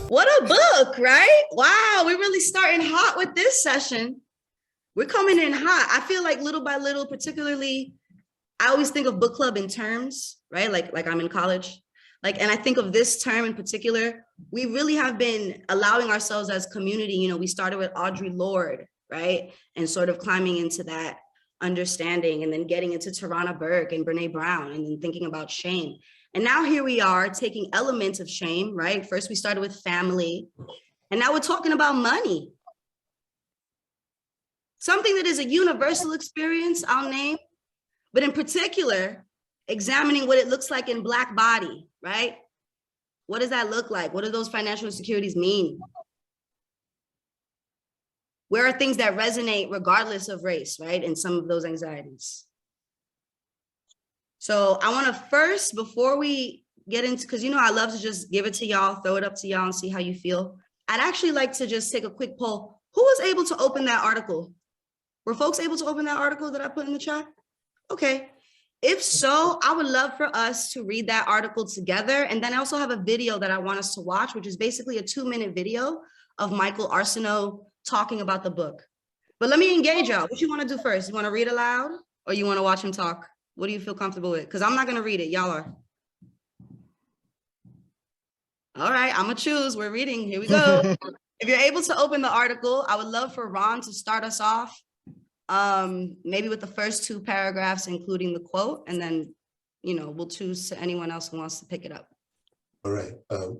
What a book, right? Wow, we're really starting hot with this session. We're coming in hot. I feel like little by little, particularly, I always think of book club in terms, right? Like I'm in college. And I think of this term in particular, we really have been allowing ourselves as community, we started with Audre Lorde, right? And sort of climbing into that understanding and then getting into Tarana Burke and Brene Brown and then thinking about shame. And now here we are taking elements of shame, right? First, we started with family, and now we're talking about money. Something that is a universal experience, I'll name, but in particular, examining what it looks like in Black body, right? What does that look like? What do those financial insecurities mean? Where are things that resonate regardless of race, right? And some of those anxieties. So I want to first, before we get into, because I love to just give it to y'all, throw it up to y'all and see how you feel. I'd actually like to just take a quick poll. Who was able to open that article? Were folks able to open that article that I put in the chat? Okay. If so, I would love for us to read that article together. And then I also have a video that I want us to watch, which is basically a 2-minute video of Michael Arceneaux talking about the book. But let me engage y'all. What you want to do first? You want to read aloud or you want to watch him talk? What do you feel comfortable with? Because I'm not going to read it. Y'all are. All right, I'm going to choose. We're reading. Here we go. If you're able to open the article, I would love for Ron to start us off. Maybe with the first 2 paragraphs, including the quote, and then, we'll choose to anyone else who wants to pick it up. All right.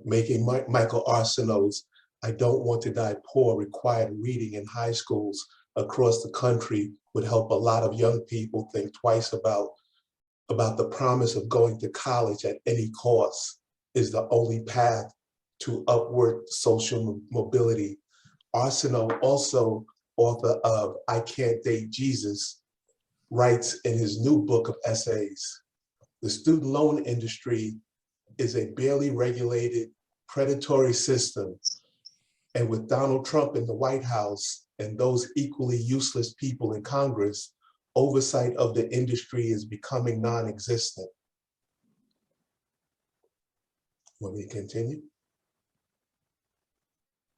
Making Michael Arceneaux's "I Don't Want to Die Poor" required reading in high schools across the country would help a lot of young people think twice about the promise of going to college at any cost is the only path to upward social mobility. Arceneaux, also author of "I Can't Date Jesus," writes in his new book of essays, "The student loan industry is a barely regulated, predatory system. And with Donald Trump in the White House and those equally useless people in Congress, oversight of the industry is becoming non-existent." Want me to continue?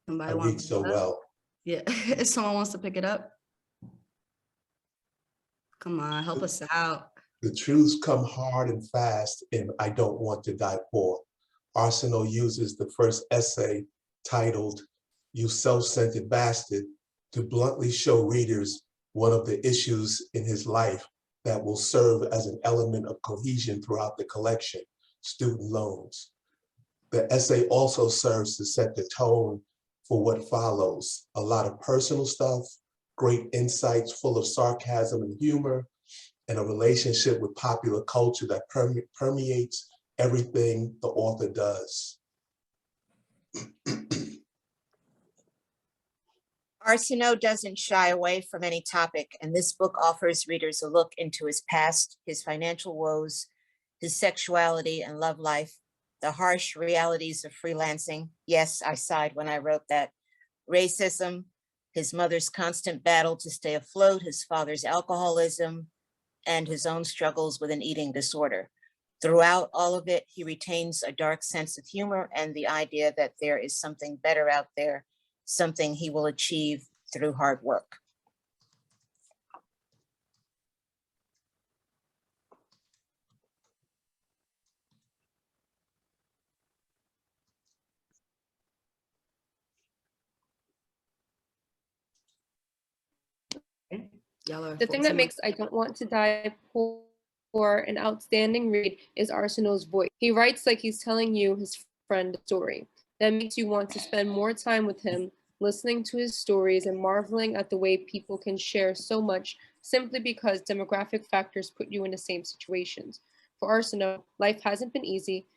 Somebody I read so well. Yeah, if someone wants to pick it up. Come on, help us out. The truths come hard and fast in "I Don't Want to Die Poor." Arceneaux uses the first essay, titled "You Self-Centered Bastard," to bluntly show readers one of the issues in his life that will serve as an element of cohesion throughout the collection: student loans. The essay also serves to set the tone for what follows: a lot of personal stuff, great insights full of sarcasm and humor, and a relationship with popular culture that permeates everything the author does. Arceneaux doesn't shy away from any topic, and this book offers readers a look into his past, his financial woes, his sexuality and love life, the harsh realities of freelancing. Yes, I sighed when I wrote that. Racism, his mother's constant battle to stay afloat, his father's alcoholism, and his own struggles with an eating disorder. Throughout all of it, he retains a dark sense of humor and the idea that there is something better out there, something he will achieve through hard work. The thing that makes "I Don't Want to Die Poor" an outstanding read is Arceneaux's voice. He writes like he's telling you, his friend, a story that makes you want to spend more time with him, listening to his stories and marveling at the way people can share so much simply because demographic factors put you in the same situations. For Arceneaux, life hasn't been easy,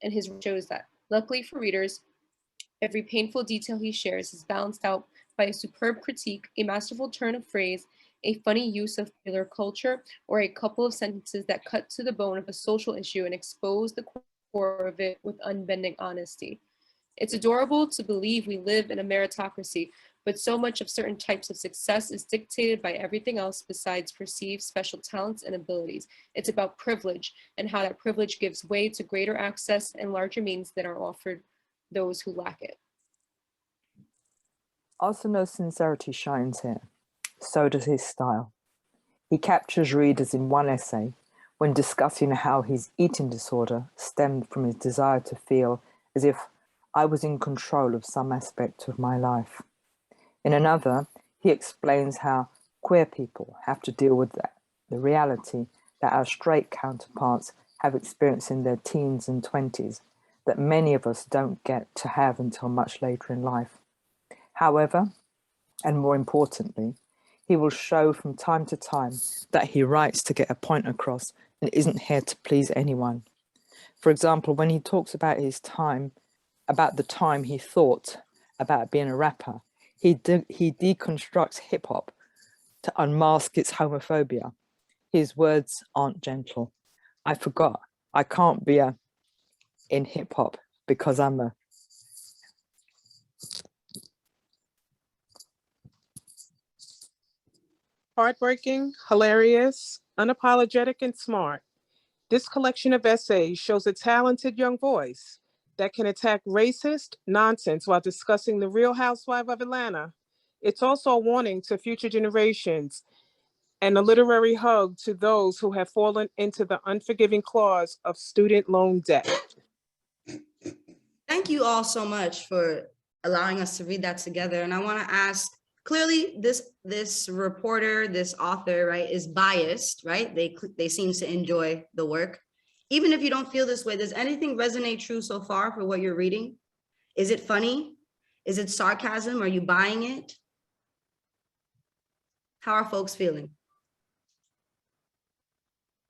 and his shows that. Luckily for readers, every painful detail he shares is balanced out by a superb critique, a masterful turn of phrase, a funny use of popular culture, or a couple of sentences that cut to the bone of a social issue and expose the core of it with unbending honesty. It's adorable to believe we live in a meritocracy, but so much of certain types of success is dictated by everything else besides perceived special talents and abilities. It's about privilege and how that privilege gives way to greater access and larger means that are offered those who lack it. Arceneaux's sincerity shines here. So does his style. He captures readers in one essay when discussing how his eating disorder stemmed from his desire to feel as if I was in control of some aspect of my life. In another, he explains how queer people have to deal with the reality that our straight counterparts have experienced in their teens and 20s that many of us don't get to have until much later in life. However, and more importantly, he will show from time to time that he writes to get a point across and isn't here to please anyone. For example, when he talks about the time he thought about being a rapper, he deconstructs hip hop to unmask its homophobia. His words aren't gentle. I forgot. I can't be in hip hop because I'm a. Heartbreaking, hilarious, unapologetic, and smart. This collection of essays shows a talented young voice that can attack racist nonsense while discussing the real housewife of Atlanta. It's also a warning to future generations and a literary hug to those who have fallen into the unforgiving claws of student loan debt. Thank you all so much for allowing us to read that together. And I want to ask, clearly this reporter, this author, right, is biased, right? They seem to enjoy the work. Even if you don't feel this way, does anything resonate true so far for what you're reading? Is it funny? Is it sarcasm? Are you buying it? How are folks feeling?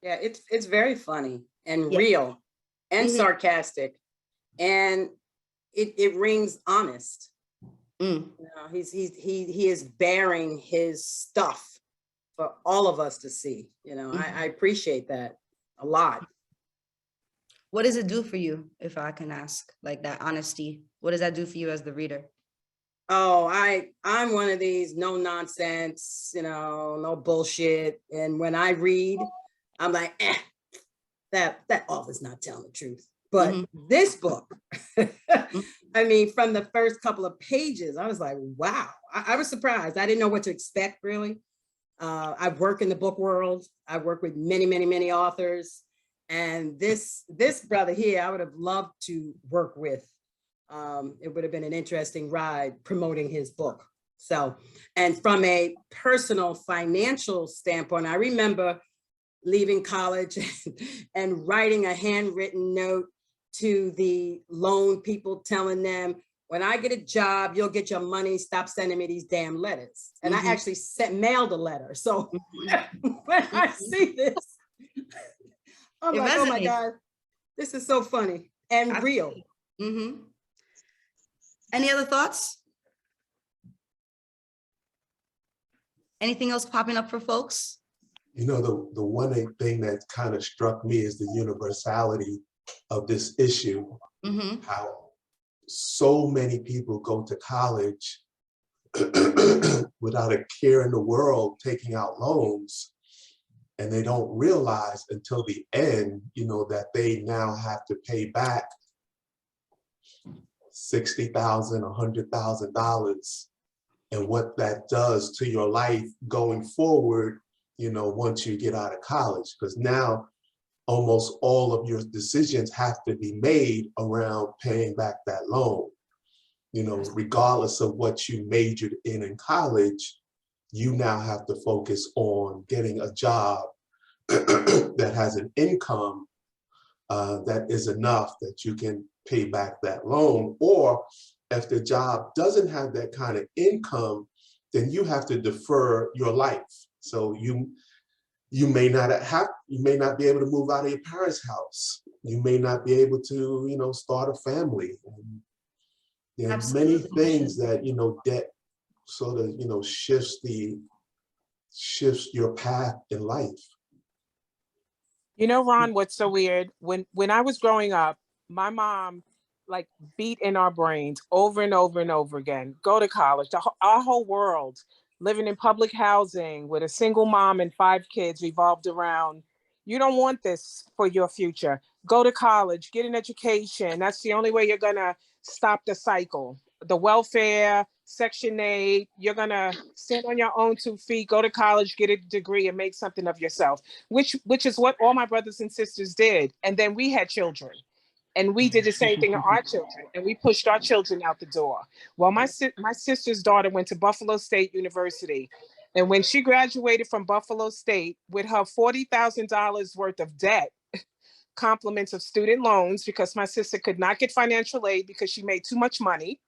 Yeah, it's very funny and Yeah. real and Mhm. sarcastic, and it rings honest. Mm. You know, he is bearing his stuff for all of us to see. You know, I appreciate that a lot. What does it do for you, if I can ask, like that honesty? What does that do for you as the reader? Oh, I'm one of these no nonsense, you know, no bullshit. And when I read, I'm like, that author's not telling the truth. But this book, I mean, from the first couple of pages, I was like, wow, I was surprised. I didn't know what to expect, really. I work in the book world. I work with many, many, many authors. And this brother here, I would have loved to work with. It would have been an interesting ride promoting his book. So, and from a personal financial standpoint, I remember leaving college and writing a handwritten note to the loan people telling them, when I get a job, you'll get your money, stop sending me these damn letters. And I actually mailed a letter. So when I see this, I'm like, oh my God, this is so funny and real. Any other thoughts? Anything else popping up for folks? You know, the one thing that kind of struck me is the universality of this issue, how so many people go to college without a care in the world taking out loans, and they don't realize until the end, you know, that they now have to pay back $60,000, $100,000, and what that does to your life going forward, you know, once you get out of college, because now almost all of your decisions have to be made around paying back that loan. You know, regardless of what you majored in college, you now have to focus on getting a job that has an income that is enough that you can pay back that loan. Or if the job doesn't have that kind of income, then you have to defer your life. So you may not be able to move out of your parents' house. You may not be able to, you know, start a family. And there are many things that, you know, debt sort of, you know, shifts your path in life. You know, Ron, what's so weird? When I was growing up, my mom like beat in our brains over and over and over again, go to college. Our whole world, living in public housing with a single mom and 5 kids, revolved around, you don't want this for your future. Go to college, get an education. That's the only way you're gonna stop the cycle. The welfare, Section 8, you're gonna stand on your own 2 feet, go to college, get a degree, and make something of yourself, which is what all my brothers and sisters did. And then we had children, and we did the same thing to our children, and we pushed our children out the door. Well, my sister's daughter went to Buffalo State University, and when she graduated from Buffalo State with her $40,000 worth of debt, compliments of student loans, because my sister could not get financial aid because she made too much money.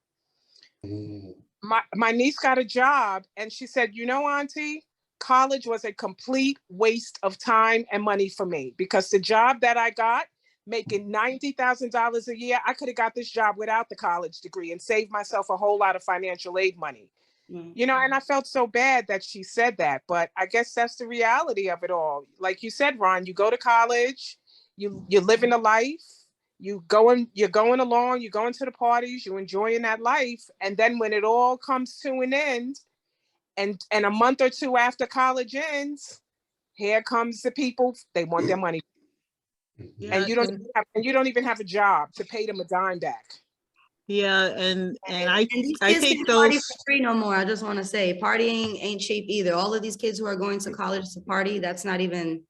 My niece got a job, and she said, you know, Auntie, college was a complete waste of time and money for me, because the job that I got, making $90,000 a year, I could have got this job without the college degree and saved myself a whole lot of financial aid money. You know, and I felt so bad that she said that, but I guess that's the reality of it all. Like you said, Ron, you go to college, you're living a life, you're going along, you're going to the parties, you're enjoying that life. And then when it all comes to an end, and a month or two after college ends, here comes the people, they want their money. Yeah, And you don't even have a job to pay them a dime back. yeah, and I these I kids think can't party those for free no more. I just want to say partying ain't cheap either. All of these kids who are going to college to party, that's not even,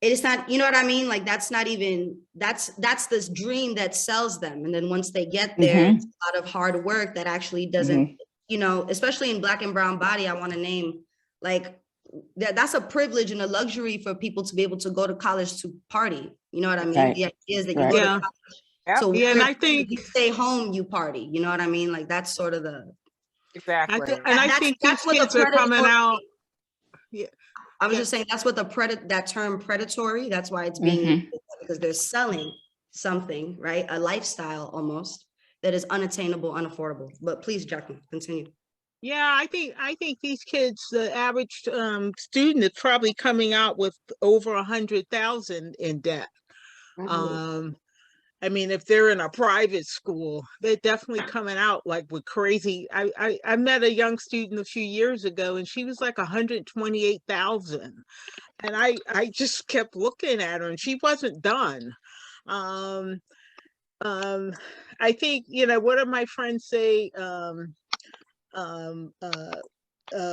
it's not, you know what I mean? Like that's not even, that's this dream that sells them. And then once they get there, it's a lot of hard work that actually doesn't, you know, especially in Black and brown body, I want to name, like, that's a privilege and a luxury for people to be able to go to college to party. You know what I mean? Right. The idea is that you go to yeah, college. So yeah, and I think you stay home, you party. You know what I mean? Like that's sort of the Exactly. I think these what kids the are coming predatory, out. Yeah, I was yeah. just saying that's what that term predatory, that's why it's being used, because they're selling something, right? A lifestyle almost that is unattainable, unaffordable. But please, Jacqueline, continue. Yeah, I think these kids, the average student is probably coming out with over 100,000 in debt. I mean, if they're in a private school, they're definitely coming out like with crazy. I met a young student a few years ago, and she was like 128,000, and I just kept looking at her, and she wasn't done. I think, you know, what do my friends say?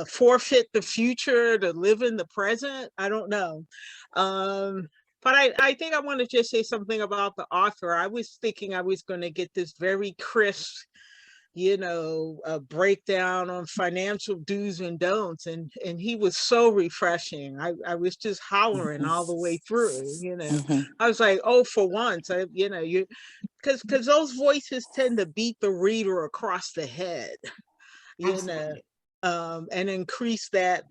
Forfeit the future to live in the present. I don't know. But I think I want to just say something about the author. I was thinking I was going to get this very crisp, you know, breakdown on financial do's and don'ts. And he was so refreshing. I was just hollering all the way through, you know. I was like, oh, for once, you know, because those voices tend to beat the reader across the head, you know, and increase that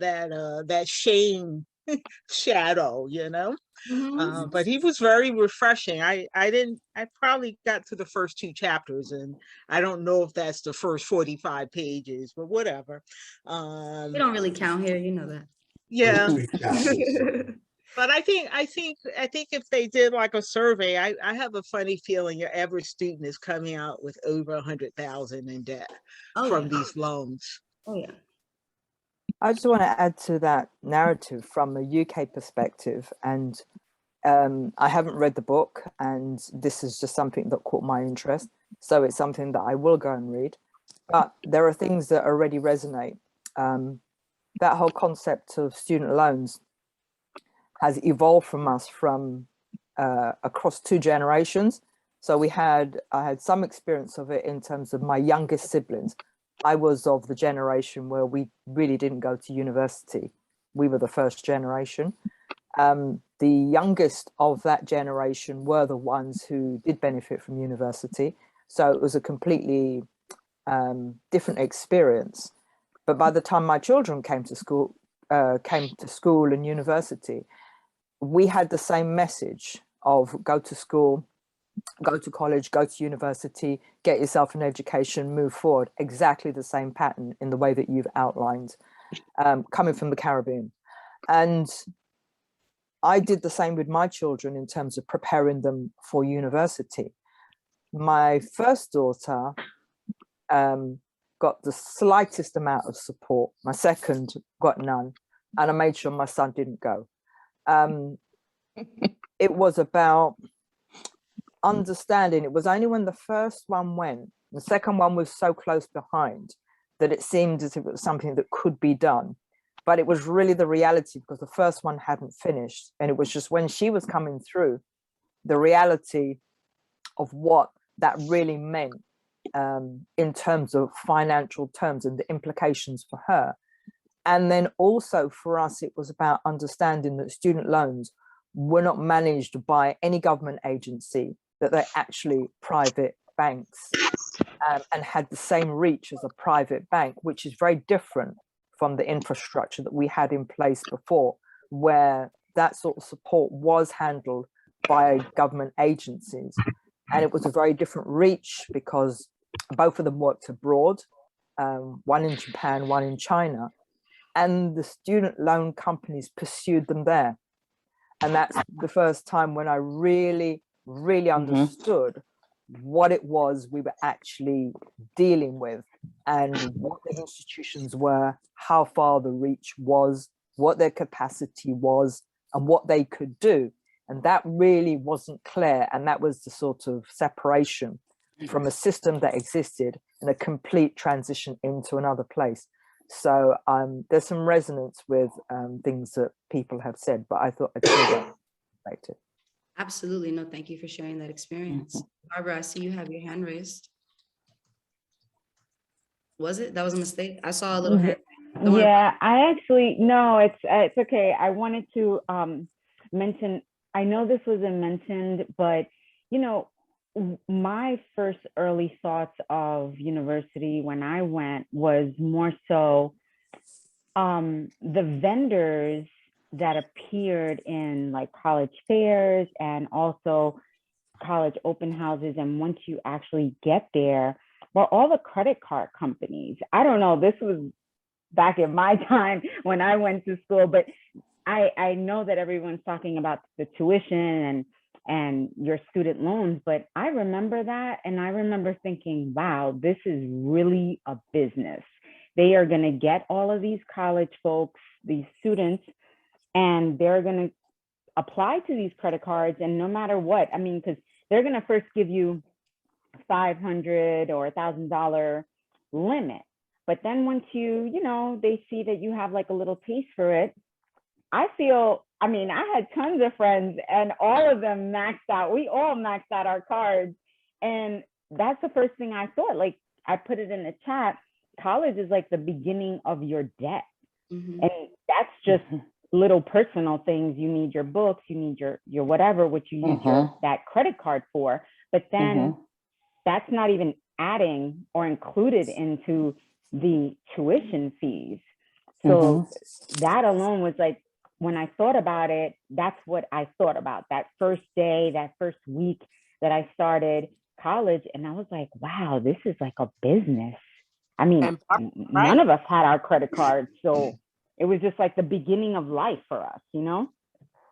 shame shadow, you know. But he was very refreshing. I probably got to the first 2 chapters, and I don't know if that's the first 45 pages, but whatever. We don't really count here, you know that. Yeah. 3 chapters. But I think if they did like a survey, I have a funny feeling your average student is coming out with over 100,000 in debt from these loans. Oh yeah. I just want to add to that narrative from a UK perspective, and I haven't read the book, and this is just something that caught my interest, so it's something that I will go and read. But there are things that already resonate. That whole concept of student loans has evolved from us from across 2 generations. So I had some experience of it in terms of my youngest siblings. I was of the generation where we really didn't go to university. We were the first generation. The youngest of that generation were the ones who did benefit from university. So it was a completely different experience. But by the time my children came to school and university, we had the same message of go to school, go to college, go to university, get yourself an education, move forward. Exactly the same pattern in the way that you've outlined, coming from the Caribbean. And I did the same with my children in terms of preparing them for university. My first daughter got the slightest amount of support. My second got none. And I made sure my son didn't go. It was about understanding. It was only when the first one went, the second one was so close behind, that it seemed as if it was something that could be done. But it was really the reality, because the first one hadn't finished. And it was just when she was coming through, the reality of what that really meant in terms of financial terms and the implications for her. And then also for us, it was about understanding that student loans were not managed by any government agency, that they're actually private banks and had the same reach as a private bank, which is very different from the infrastructure that we had in place before, where that sort of support was handled by government agencies. And it was a very different reach because both of them worked abroad, one in Japan, one in China, and the student loan companies pursued them there. And that's the first time when I really understood what it was we were actually dealing with and what the institutions were, how far the reach was, what their capacity was, and what they could do. And that really wasn't clear. And that was the sort of separation from a system that existed and a complete transition into another place. So there's some resonance with things that people have said, but I thought I'd share that perspective. Absolutely. No, thank you for sharing that experience. Barbara, I see you have your hand raised. Was it? That was a mistake? I saw a little hand. Yeah, I actually, no, it's okay. I wanted to mention, I know this wasn't mentioned, but you know, my first early thoughts of university when I went was more so the vendors that appeared in like college fairs and also college open houses. And once you actually get there, well, all the credit card companies, I don't know, this was back in my time when I went to school, but I know that everyone's talking about the tuition and your student loans, but I remember that. And I remember thinking, wow, this is really a business. They are going to get all of these college folks, these students, and they're going to apply to these credit cards. And no matter what, I mean, because they're going to first give you $500 or $1,000 limit. But then once you know, they see that you have like a little taste for it. I had tons of friends and all of them maxed out. We all maxed out our cards. And that's the first thing I thought. Like I put it in the chat, college is like the beginning of your debt. And that's just little personal things. You need your books, you need your whatever, which you use that credit card for. But then that's not even adding or included into the tuition fees. So that alone was like, when I thought about it, that's what I thought about that first day, that first week that I started college. And I was like, wow, this is like a business. I mean, none of us had our credit cards. So it was just like the beginning of life for us, you know?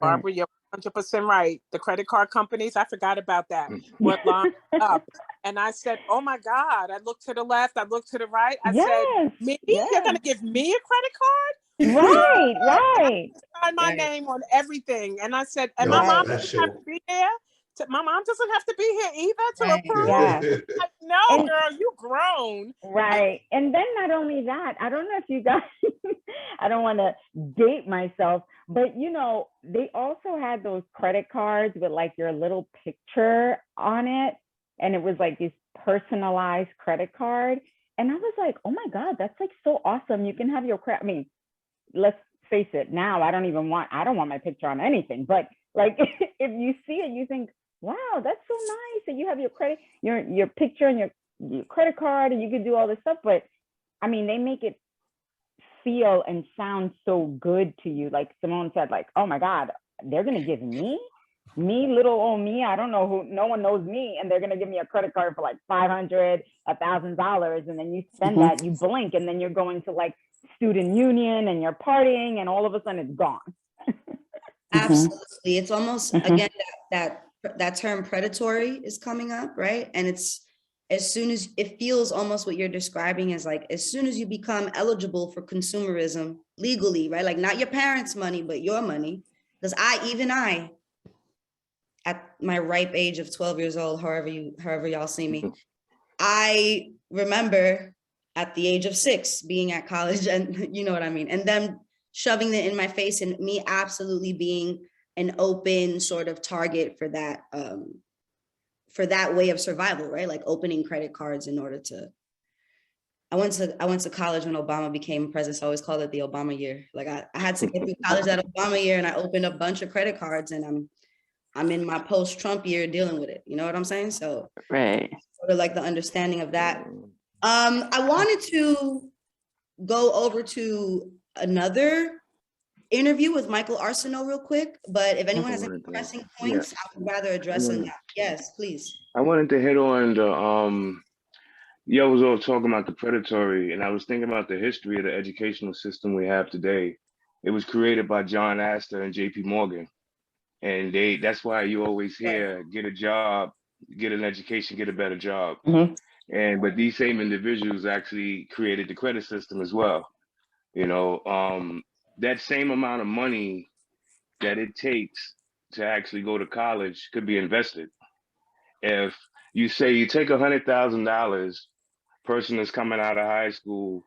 Barbara, you're 100% right. The credit card companies, I forgot about that. What lined up. And I said, oh my God, I looked to the left, I looked to the right. I said, me? You're going to give me a credit card? Right. Sign my name on everything. And I said, and my mom doesn't have to be there. My mom doesn't have to be here either to approve. Like, no, girl, you grown. Right. And then not only that, I don't know if you guys, I don't want to date myself, but you know, they also had those credit cards with like your little picture on it. And it was like this personalized credit card. And I was like, oh my God, that's like so awesome. You can have your credit. I mean, let's face it, now I don't want my picture on anything, but like if you see it, you think, wow, that's so nice that you have your credit, your picture and your credit card, and you can do all this stuff. But I mean, they make it feel and sound so good to you. Like Simone said, like, oh my God, they're gonna give me, little old me, I don't know who, no one knows me, and they're gonna give me a credit card for like $500, $1,000, and then you spend that, you blink, and then you're going to like student union and you're partying, and all of a sudden it's gone. Absolutely. It's almost again that term predatory is coming up, right? And it's as soon as it feels almost what you're describing as like as soon as you become eligible for consumerism legally, right? Like not your parents' money, but your money. Because I at my ripe age of 12 years old, however y'all see me, I remember at the age of 6, being at college, and you know what I mean, and them shoving it in my face, and me absolutely being an open sort of target for that way of survival, right? Like opening credit cards in order to. I went to college when Obama became president. So I always called it the Obama year. Like I had to get through college that Obama year, and I opened a bunch of credit cards, and I'm in my post-Trump year dealing with it. You know what I'm saying? So Right. sort of like the understanding of that. I wanted to go over to another interview with Michael Arceneaux real quick, but if anyone has any pressing points, I would rather address them now. Yes, please. I wanted to hit on the y'all was all talking about the predatory, and I was thinking about the history of the educational system we have today. It was created by John Astor and J.P. Morgan, and that's why you always hear get a job, get an education, get a better job. But these same individuals actually created the credit system as well. You know, that same amount of money that it takes to actually go to college could be invested. If you say you take $100,000, person that's coming out of high school,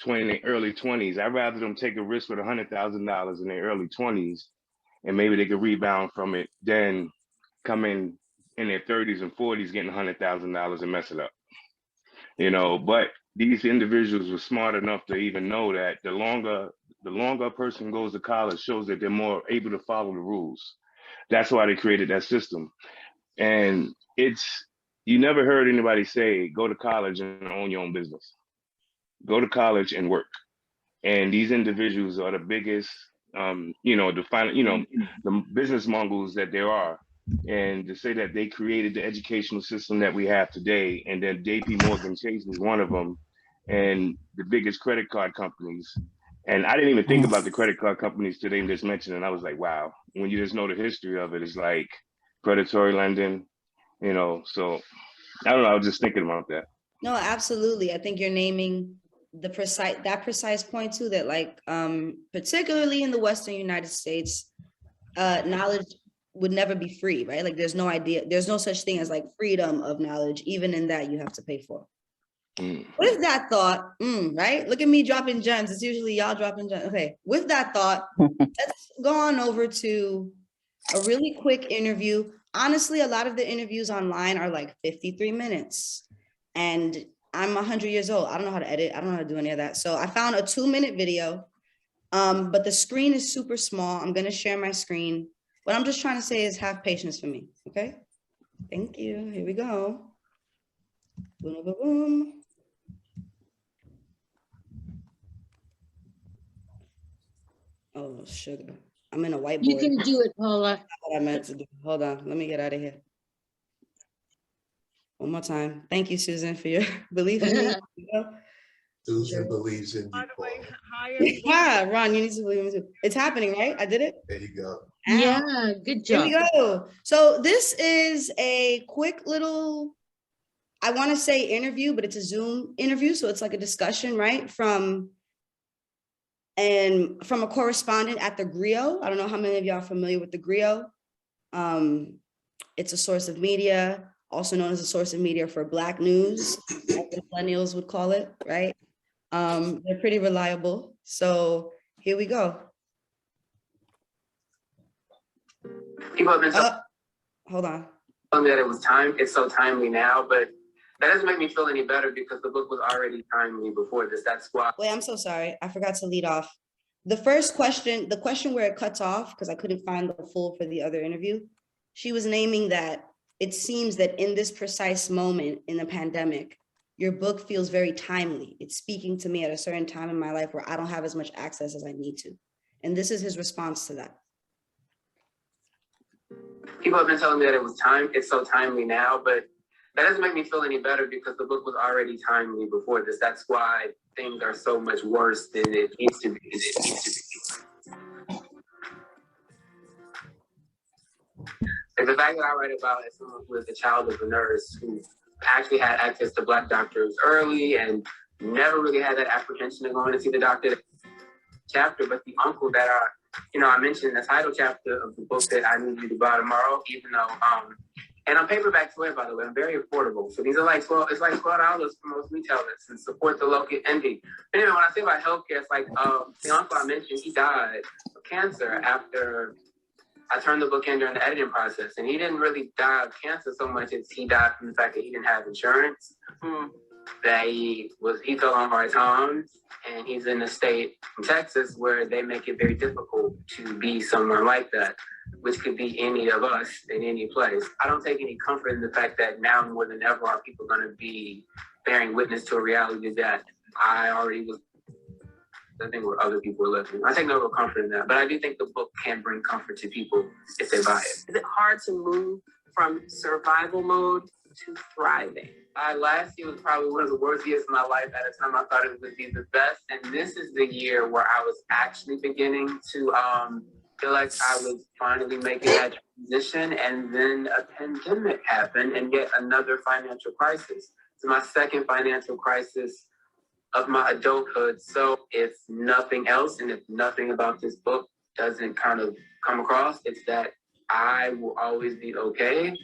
in their early 20s, I'd rather them take a risk with $100,000 in their early 20s, and maybe they could rebound from it, than come in their 30s and 40s getting $100,000 and mess it up. You know, but these individuals were smart enough to even know that the longer a person goes to college shows that they're more able to follow the rules. That's why they created that system. And you never heard anybody say, go to college and own your own business. Go to college and work. And these individuals are the biggest, the business mongols that there are. And to say that they created the educational system that we have today, and then J.P. Morgan Chase is one of them, and the biggest credit card companies. And I didn't even think about the credit card companies today just mentioned, and I was like, wow. When you just know the history of it, it's like predatory lending, you know. So I don't know, I was just thinking about that. No, absolutely. I think you're naming that precise point too, that like particularly in the Western United States, knowledge would never be free, right? Like there's no such thing as like freedom of knowledge. Even in that, you have to pay for. With that thought, right? Look at me dropping gems. It's usually y'all dropping gems. Okay, with that thought, let's go on over to a really quick interview. Honestly, a lot of the interviews online are like 53 minutes, and I'm 100 years old. I don't know how to edit. I don't know how to do any of that. So I found a 2-minute video, but the screen is super small. I'm gonna share my screen. What I'm just trying to say is have patience for me, okay? Thank you. Here we go. Boom, boom, boom. Oh, sugar. I'm in a whiteboard. You can do it, Paula. That's what I meant to do. Hold on. Let me get out of here. One more time. Thank you, Susan, for your belief in me. Susan believes in you. By the way, hi, Yeah, Ron, you need to believe in me too. It's happening, right? I did it. There you go. Yeah, good job. Here we go. So this is a quick little, I want to say interview, but it's a Zoom interview. So it's like a discussion, right? From a correspondent at the Griot. I don't know how many of y'all are familiar with the Griot. It's a source of media, also known as a source of media for Black news, like the millennials would call it, right? They're pretty reliable. So here we go. People have been hold on. telling me that it was time. It's so timely now, but that doesn't make me feel any better because the book was already timely before this. That's why. Wait, I'm so sorry. I forgot to lead off. The first question, the question where it cuts off, because I couldn't find the full for the other interview, she was naming that it seems that in this precise moment in the pandemic, your book feels very timely. It's speaking to me at a certain time in my life where I don't have as much access as I need to. And this is his response to that. People have been telling me that it was time. It's so timely now, but that doesn't make me feel any better because the book was already timely before this. That's why things are so much worse than it needs to be. And the fact that I write about as someone who is the child of a nurse who actually had access to Black doctors early and never really had that apprehension of going to see the doctor chapter, but the uncle that I mentioned in the title chapter of the book that I need you to buy tomorrow, even though And on paperback toy, by the way, I'm very affordable. So these are like it's like $12 for most retailers, and support the local indie. Anyway, when I think about healthcare, it's like the uncle I mentioned, he died of cancer after I turned the book in during the editing process, and he didn't really die of cancer so much as he died from the fact that he didn't have insurance. That he fell on hard times, and he's in a state in Texas where they make it very difficult to be someone like that, which could be any of us in any place. I don't take any comfort in the fact that now more than ever are people going to be bearing witness to a reality that I already was. I think where other people are living. I take no real comfort in that, but I do think the book can bring comfort to people if they buy it. Is it hard to move from survival mode to thriving? Last year was probably one of the worst years of my life. At a time I thought it would be the best, and this is the year where I was actually beginning to feel like I was finally making that transition, and then a pandemic happened, and yet another financial crisis. It's my second financial crisis of my adulthood. So if nothing else, and if nothing about this book doesn't kind of come across, it's that I will always be okay.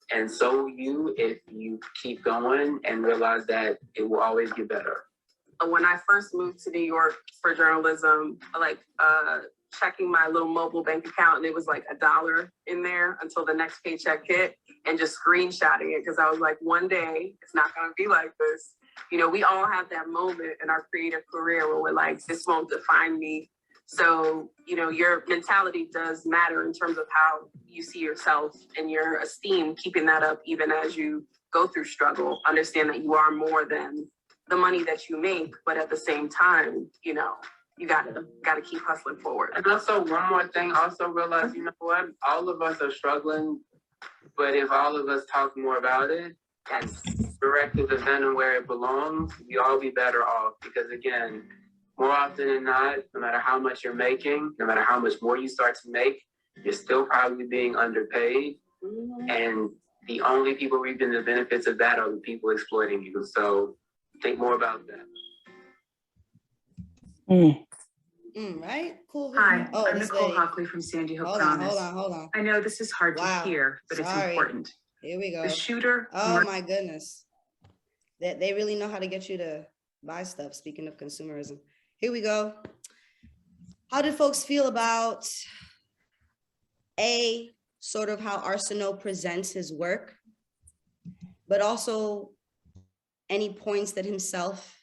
And so will you if you keep going and realize that it will always get better. When I first moved to New York for journalism, checking my little mobile bank account, and it was like $1 in there until the next paycheck hit, and just screenshotting it because I was like, one day it's not going to be like this. You know, we all have that moment in our creative career where we're like, this won't define me. So, you know, your mentality does matter in terms of how you see yourself and your esteem, keeping that up even as you go through struggle. Understand that you are more than the money that you make, but at the same time, you know, you gotta keep hustling forward. And also one more thing, also realize, you know what, all of us are struggling, but if all of us talk more about it and direct the venom where it belongs, we all be better off. Because again, more often than not, no matter how much you're making, no matter how much more you start to make, you're still probably being underpaid. And the only people reaping the benefits of that are the people exploiting you. So think more about that. Right? Cool. Hi, Oh, I'm this Nicole lady. Hockley from Sandy Hook Hold Promise. on. I know this is hard Wow. to hear, but it's Sorry. important. Here we go. The shooter. Oh my goodness. They really know how to get you to buy stuff. Speaking of consumerism. Here we go. How did folks feel about sort of how Arceneaux presents his work, but also any points that himself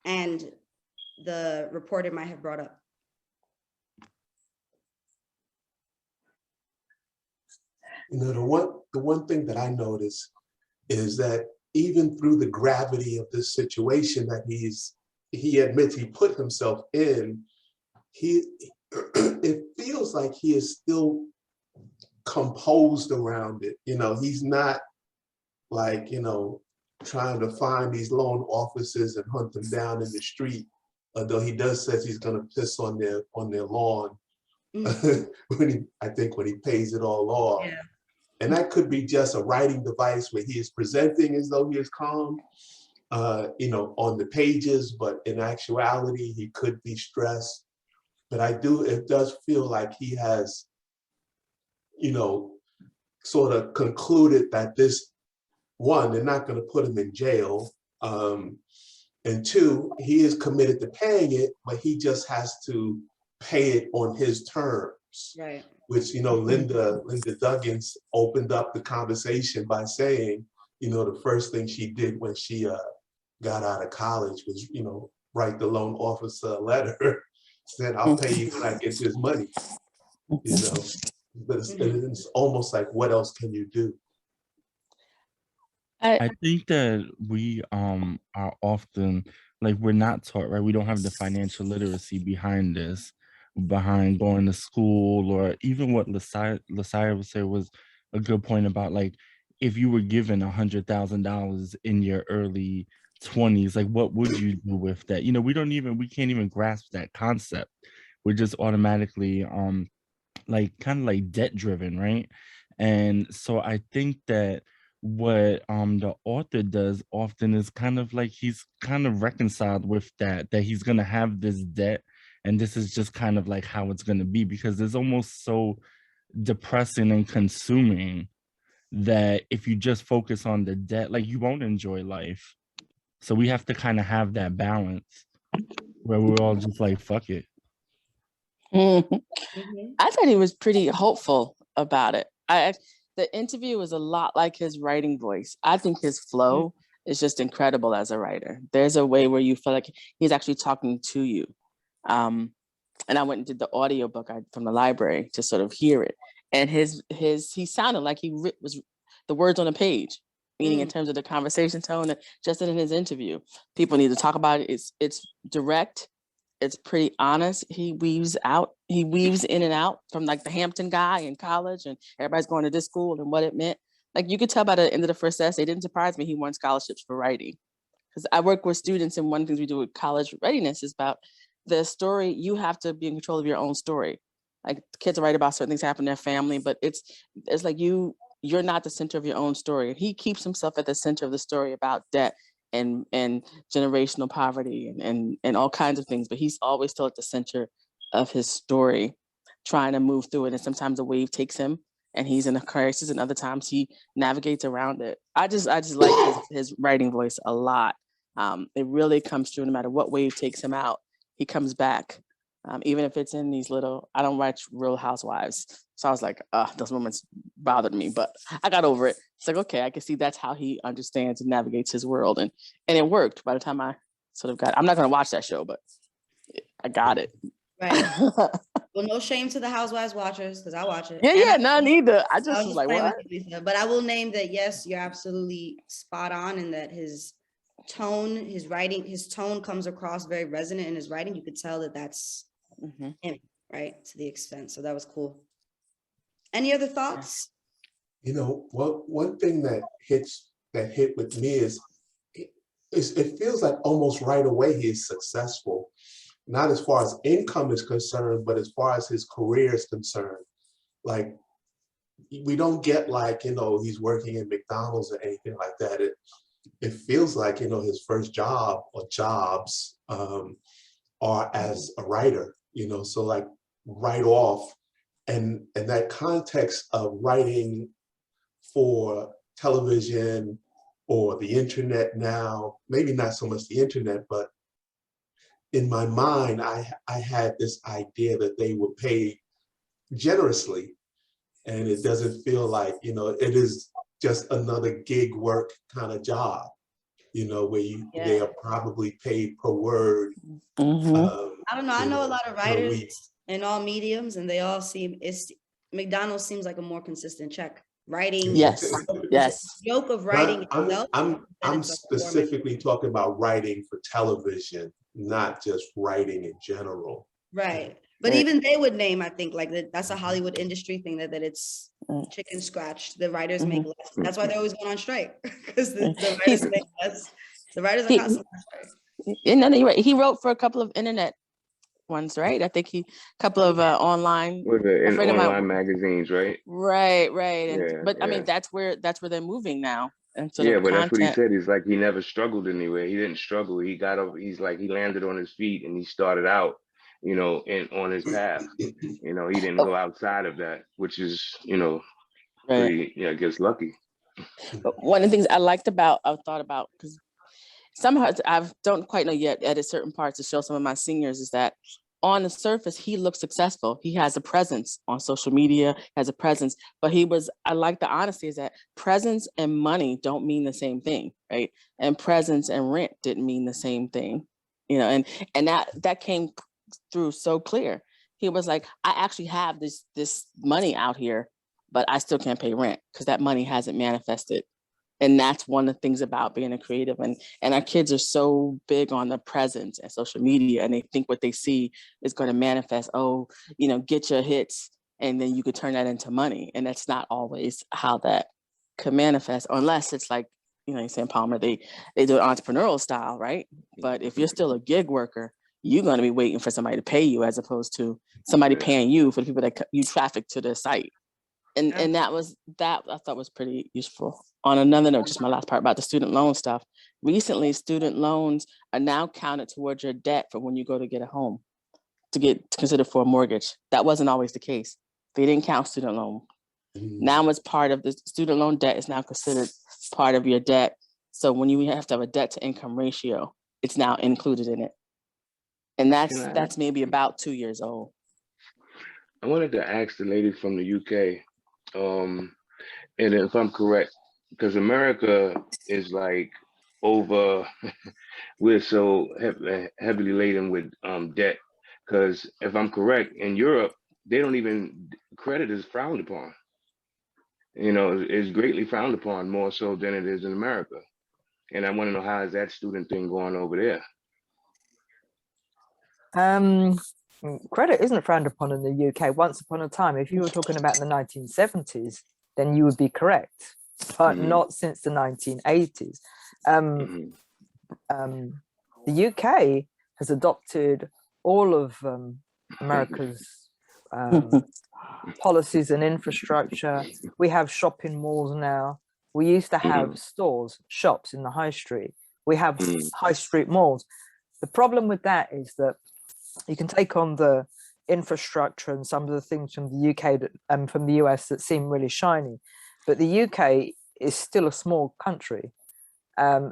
and the reporter might have brought up? You know, the one thing that I notice is that even through the gravity of this situation that he admits he put himself in, it feels like he is still composed around it. You know, he's not like, you know, trying to find these loan officers and hunt them down in the street, although he does says he's gonna piss on their lawn I think when he pays it all off. Yeah. And that could be just a writing device where he is presenting as though he is calm, you know, on the pages, but in actuality, he could be stressed. But it does feel like he has, you know, sort of concluded that this, one, they're not going to put him in jail. And two, he is committed to paying it, but he just has to pay it on his terms. Right. Which, you know, Linda Duggins opened up the conversation by saying, you know, the first thing she did when she got out of college was, you know, write the loan officer a letter, said, I'll pay you when I get this money, you know. But it's almost like, what else can you do? I think that we are often, like, we're not taught, right? We don't have the financial literacy behind this, behind going to school, or even what Lasaya would say was a good point about, like, if you were given $100,000 in your early 20s, like, what would you do with that? You know, we can't even grasp that concept. We're just automatically like kind of like debt driven, right? And so I think that what the author does often is kind of like he's kind of reconciled with that he's gonna have this debt, and this is just kind of like how it's gonna be, because there's almost so depressing and consuming that if you just focus on the debt, like you won't enjoy life. So we have to kind of have that balance where we're all just like, fuck it. I thought he was pretty hopeful about it. The interview was a lot like his writing voice. I think his flow is just incredible as a writer. There's a way where you feel like he's actually talking to you. And I went and did the audiobook from the library to sort of hear it. And he sounded like he was the words on a page, meaning in terms of the conversation tone, just in his interview. People need to talk about it. It's direct. It's pretty honest. He weaves in and out from like the Hampton guy in college and everybody's going to this school and what it meant. Like you could tell by the end of the first essay, it didn't surprise me he won scholarships for writing. Because I work with students, and one of the things we do with college readiness is about the story. You have to be in control of your own story. Like kids write about certain things happen in their family, but it's like you're not the center of your own story. He keeps himself at the center of the story about debt and generational poverty and all kinds of things, but he's always still at the center of his story, trying to move through it. And sometimes a wave takes him and he's in a crisis, and other times he navigates around it. I just like his writing voice a lot. It really comes through no matter what wave takes him out, he comes back. Even if it's in these little, I don't watch Real Housewives. So I was like, those moments bothered me, but I got over it. It's like, okay, I can see that's how he understands and navigates his world. And it worked by the time I sort of I'm not going to watch that show, but I got it. Right. Well, no shame to the Housewives watchers, because I watch it. Yeah, none either. I just was like, what? Lisa, but I will name that, yes, you're absolutely spot on in that his tone, his writing, his tone comes across very resonant in his writing. You could tell that that's him, right, to the extent. So that was cool. Any other thoughts? You know, one thing that hit with me is it feels like almost right away he is successful, not as far as income is concerned, but as far as his career is concerned. Like, we don't get like, you know, he's working in McDonald's or anything like that. It feels like, you know, his first job or jobs are as a writer, you know, so like right off. And that context of writing for television or the internet now, maybe not so much the internet, but in my mind, I had this idea that they would pay generously. And it doesn't feel like, you know, it is just another gig work kind of job, you know, where they are probably paid per word. I don't know. I know a lot of writers in all mediums, and they all seem, McDonald's seems like a more consistent check. Writing, yes. Joke of writing itself. I'm specifically talking about writing for television, not just writing in general. Right. But even they would name, I think, like that's a Hollywood industry thing, that it's chicken scratch. The writers make less. That's why they're always going on strike, because the writers make less. The writers are constantly on strike. And then he wrote for a couple of internet ones, right? I think a couple of online online magazines, right? Right. And, yeah, but I mean, that's where they're moving now. And but that's what he said. He's like, he never struggled anywhere. He didn't struggle. He got over. He's like, he landed on his feet and he started out, you know, on his path. You know, he didn't go outside of that, which is, you know, pretty, I guess lucky. But one of the things I thought about, because somehow I don't quite know yet, edit certain parts to show some of my seniors, is that on the surface, he looks successful. He has a presence on social media, has a presence, but I like the honesty is that presence and money don't mean the same thing, right? And presence and rent didn't mean the same thing, you know, and that came through so clear. He was like, I actually have this money out here, but I still can't pay rent because that money hasn't manifested. And that's one of the things about being a creative. And our kids are so big on the presence and social media, and they think what they see is going to manifest. Oh, you know, get your hits, and then you could turn that into money. And that's not always how that could manifest, unless it's like, you know, you're saying, Palmer, they do it entrepreneurial style, right? But if you're still a gig worker, you're going to be waiting for somebody to pay you, as opposed to somebody paying you for the people that you traffic to the site. And that I thought was pretty useful. On another note, just my last part about the student loan stuff. Recently, student loans are now counted towards your debt for when you go to get a home, to get considered for a mortgage. That wasn't always the case. They didn't count student loan. Now it's part of the student loan debt is now considered part of your debt. So when you have to have a debt to income ratio, it's now included in it. And that's maybe about 2 years old. I wanted to ask the lady from the UK, and if I'm correct, because America is like over, we're so heavily laden with debt. Because if I'm correct, in Europe, they don't even, credit is frowned upon. You know, it's greatly frowned upon, more so than it is in America. And I want to know, how is that student thing going over there? Credit isn't frowned upon in the UK. Once upon a time, if you were talking about the 1970s, then you would be correct, but not since the 1980s. The UK has adopted all of America's policies and infrastructure. We have shopping malls now. We used to have stores, shops in the high street. We have high street malls. The problem with that is that you can take on the infrastructure and some of the things from the UK and from the US that seem really shiny, but the UK is still a small country.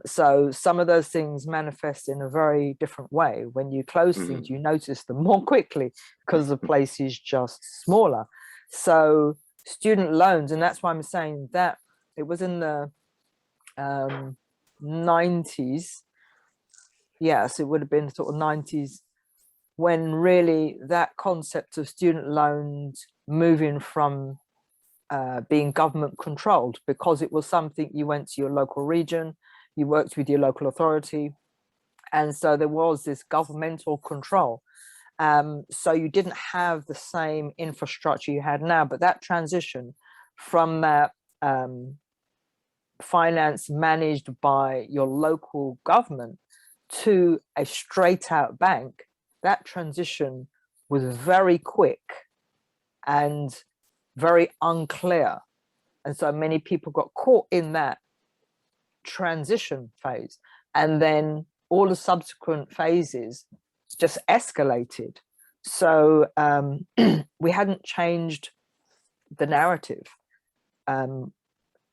So some of those things manifest in a very different way. When you close things, you notice them more quickly because the place is just smaller. So student loans, and that's why I'm saying that it was in the 90s. Yes, it would have been sort of 90s when really that concept of student loans moving from being government controlled, because it was something you went to your local region, you worked with your local authority, and so there was this governmental control. So you didn't have the same infrastructure you had now, but that transition from that finance managed by your local government to a straight out bank, that transition was very quick and very unclear. And so many people got caught in that transition phase. And then all the subsequent phases just escalated. So we hadn't changed the narrative.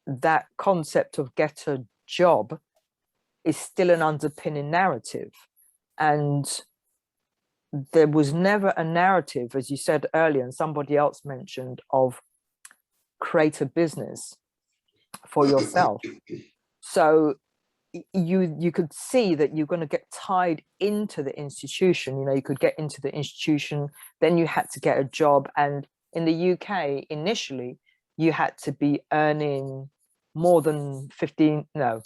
That concept of get a job is still an underpinning narrative. And there was never a narrative, as you said earlier, and somebody else mentioned, of create a business for yourself. So you could see that you're going to get tied into the institution. You know, you could get into the institution, then you had to get a job. And in the UK, initially, you had to be earning more than 15, no,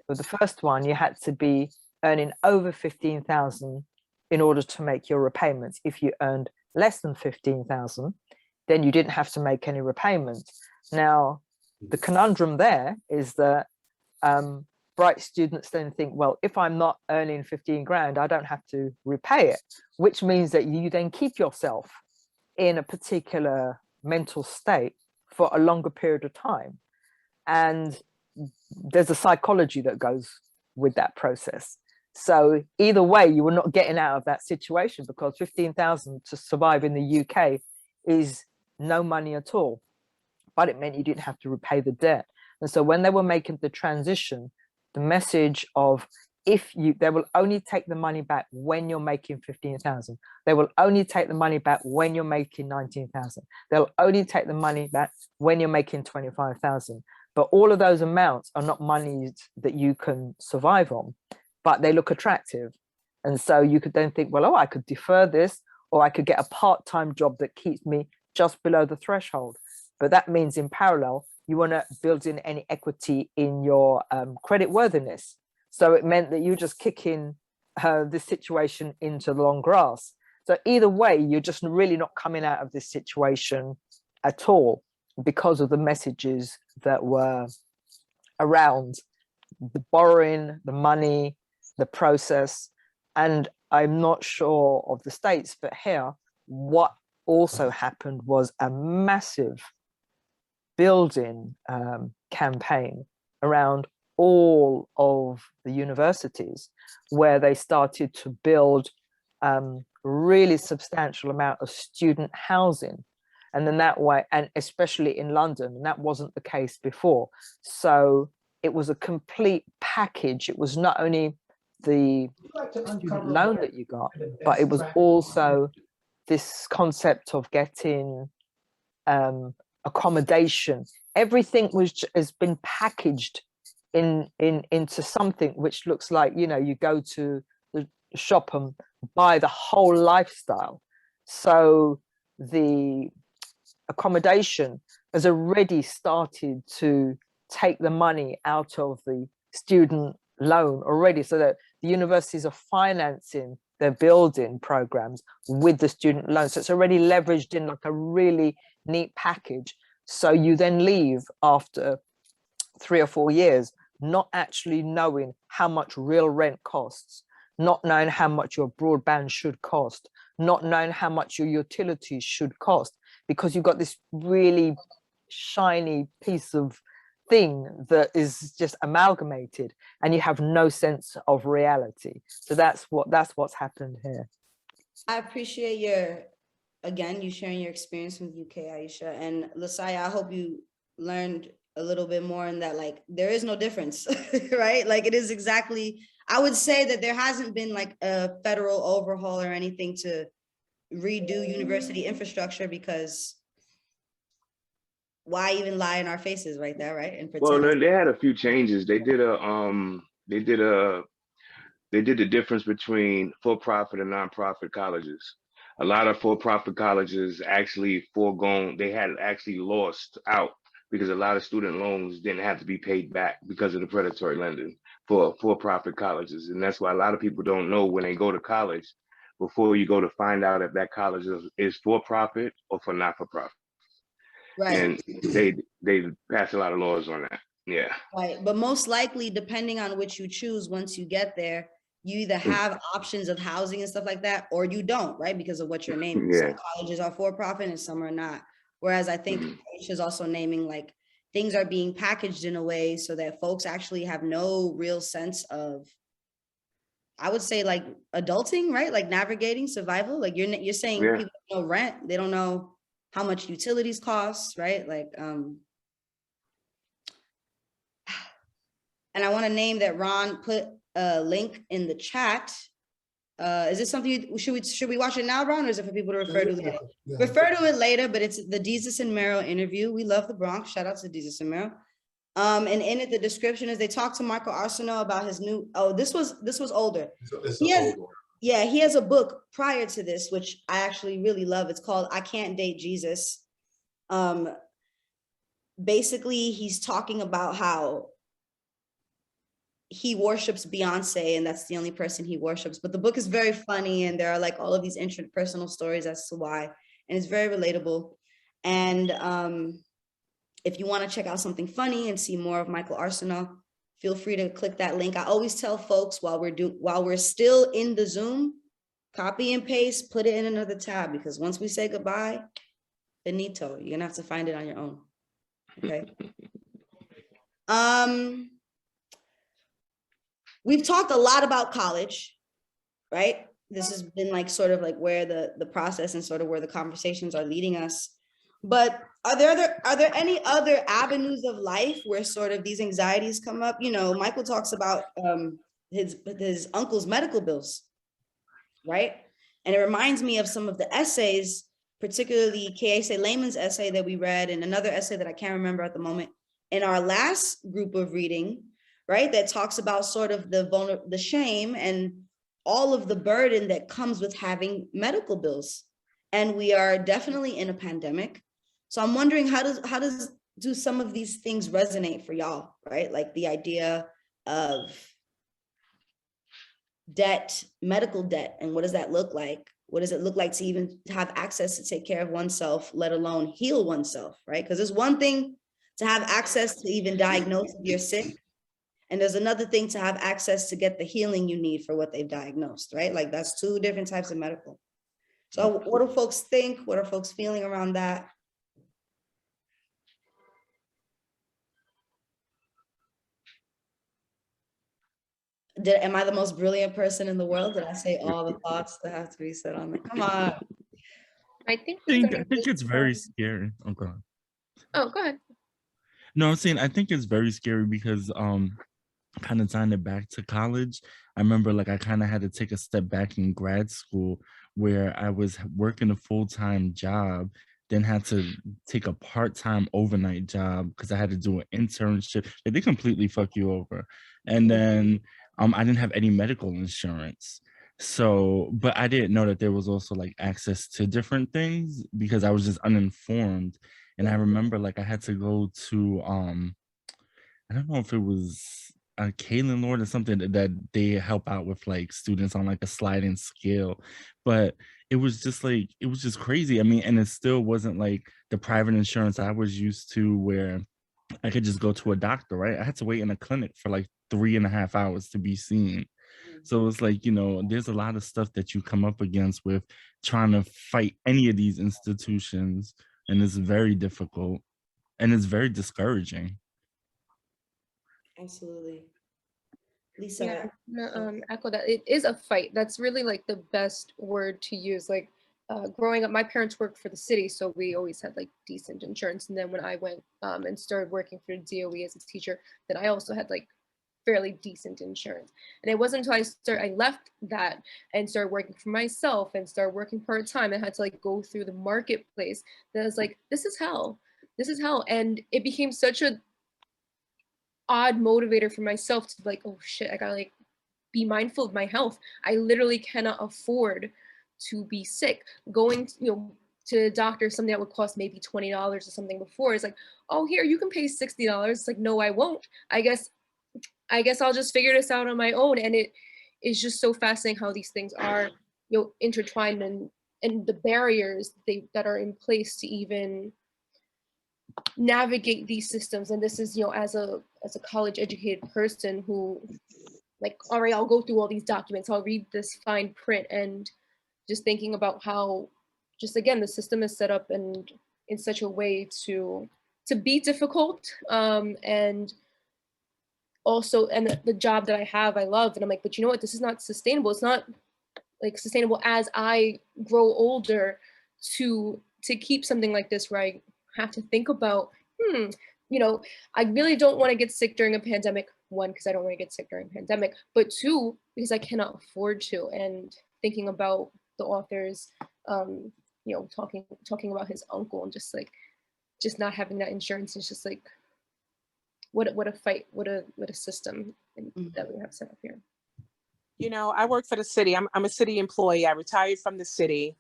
for the first one, you had to be earning over 15,000 in order to make your repayments. If you earned less than 15,000, then you didn't have to make any repayments. Now, the conundrum there is that bright students then think, well, if I'm not earning 15 grand, I don't have to repay it, which means that you then keep yourself in a particular mental state for a longer period of time. And there's a psychology that goes with that process. So either way, you were not getting out of that situation, because 15,000 to survive in the UK is no money at all, but it meant you didn't have to repay the debt. And so when they were making the transition, the message of they will only take the money back when you're making 15,000. They will only take the money back when you're making 19,000. They'll only take the money back when you're making 25,000. But all of those amounts are not monies that you can survive on, but they look attractive. And so you could then think, well, oh, I could defer this, or I could get a part-time job that keeps me just below the threshold. But that means in parallel, you want to build in any equity in your credit worthiness. So it meant that you just kicking this situation into the long grass. So either way, you're just really not coming out of this situation at all, because of the messages that were around the borrowing, the money, the process. And I'm not sure of the States, but here, what also happened was a massive building campaign around all of the universities, where they started to build really substantial amount of student housing. And then that way, and especially in London, and that wasn't the case before. So it was a complete package. It was not only the student loan that you got, but it was also this concept of getting accommodation. Everything has been packaged into something which looks like, you know, you go to the shop and buy the whole lifestyle. So the accommodation has already started to take the money out of the student loan already, so that the universities are financing their building programs with the student loan. So it's already leveraged in like a really neat package. So you then leave after 3 or 4 years not actually knowing how much real rent costs, not knowing how much your broadband should cost, not knowing how much your utilities should cost, because you've got this really shiny piece of thing that is just amalgamated, and you have no sense of reality. So that's what's happened here. I appreciate you sharing your experience with UK, Aisha, and Lasaya. I hope you learned a little bit more in that, like, there is no difference, right? Like, it is exactly, I would say that there hasn't been like a federal overhaul or anything to redo university infrastructure, because why even lie in our faces right there, right? And Well, pretend. they had a few changes. They did the difference between for-profit and nonprofit colleges. A lot of for-profit colleges actually they had actually lost out because a lot of student loans didn't have to be paid back because of the predatory lending for-profit colleges. And that's why a lot of people don't know when they go to college, before you go to find out if that college is for-profit or for not-for-profit. Right. And they passed a lot of laws on that. Yeah. Right. But most likely, depending on which you choose, once you get there, you either have options of housing and stuff like that, or you don't, right? Because of what you're naming. Yeah. Some colleges are for-profit and some are not. Whereas I think Aisha's also naming, like, things are being packaged in a way so that folks actually have no real sense of, I would say, like, adulting, right? Like navigating survival. Like you're saying people don't know rent, they don't know how much utilities cost, right? Like, and I want to name that Ron put a link in the chat. Is this something should we watch it now, Ron, or is it for people to refer to later? Yeah. Refer to it later, but it's the Jesus and Mero interview. We love the Bronx. Shout out to Jesus and Mero. And in it, the description is they talk to Michael Arceneaux about his new. Oh, this was older. He has a book prior to this, which I actually really love. It's called I Can't Date Jesus. Basically, he's talking about how he worships Beyonce, and that's the only person he worships. But the book is very funny, and there are like all of these personal stories as to why, and it's very relatable. And if you want to check out something funny and see more of Michael Arceneaux, feel free to click that link. I always tell folks while we're still in the Zoom, copy and paste, put it in another tab, because once we say goodbye, finito, you're gonna have to find it on your own. Okay. We've talked a lot about college, right? This has been like sort of like where the process and sort of where the conversations are leading us. But are there any other avenues of life where sort of these anxieties come up? You know, Michael talks about his uncle's medical bills, right? And it reminds me of some of the essays, particularly K.A.C. Lehman's essay that we read, and another essay that I can't remember at the moment in our last group of reading, right? That talks about sort of the shame and all of the burden that comes with having medical bills. And we are definitely in a pandemic. So I'm wondering, how do some of these things resonate for y'all, right? Like the idea of debt, medical debt, and what does that look like? What does it look like to even have access to take care of oneself, let alone heal oneself, right? Because there's one thing to have access to even diagnose if you're sick, and there's another thing to have access to get the healing you need for what they've diagnosed, right? Like that's two different types of medical. So what do folks think? What are folks feeling around that? Am I the most brilliant person in the world? Did I say all the thoughts that have to be said on it? Come on. I think I think it's very scary. Oh, go ahead. Oh, go ahead. No, I'm saying I think it's very scary because kind of tying it back to college. I remember like I kind of had to take a step back in grad school where I was working a full-time job, then had to take a part-time overnight job because I had to do an internship. Like, they completely fuck you over. And then I didn't have any medical insurance. So, but I didn't know that there was also like access to different things because I was just uninformed. And I remember like I had to go to I don't know if it was a Kalen Lord or something that they help out with like students on like a sliding scale, but it was just like it was just crazy. I mean, and it still wasn't like the private insurance I was used to where I could just go to a doctor, right? I had to wait in a clinic for like 3.5 hours to be seen. So it's like, you know, there's a lot of stuff that you come up against with trying to fight any of these institutions, and it's very difficult and it's very discouraging. Absolutely. Yeah, Lisa. I'm gonna echo that. It is a fight. That's really like the best word to use. Like growing up, my parents worked for the city, so we always had like decent insurance. And then when I went and started working for DOE as a teacher, then I also had like fairly decent insurance. And it wasn't until I left that and started working for myself and started working part-time and had to like go through the marketplace that I was like, this is hell. This is hell. And it became such a odd motivator for myself to be like, oh shit, I gotta like be mindful of my health. I literally cannot afford to be sick. Going to the doctor, something that would cost maybe $20 or something before, is like, oh, here, you can pay $60. It's like, no, I won't. I guess I'll just figure this out on my own. And it is just so fascinating how these things are, intertwined, and the barriers that are in place to even navigate these systems. And this is, as a college educated person who like, all right, I'll go through all these documents, I'll read this fine print, and just thinking about how just again the system is set up and in such a way to be difficult, and also, and the job that I have, I love, and I'm like, but you know what, this is not sustainable. It's not like sustainable as I grow older to keep something like this where I have to think about, I really don't want to get sick during a pandemic. One, because I don't want to get sick during a pandemic, but two, because I cannot afford to. And thinking about the authors, talking about his uncle and just not having that insurance is just like, what a fight, what a system that we have set up here. I work for the city. I'm a city employee. I retired from the city.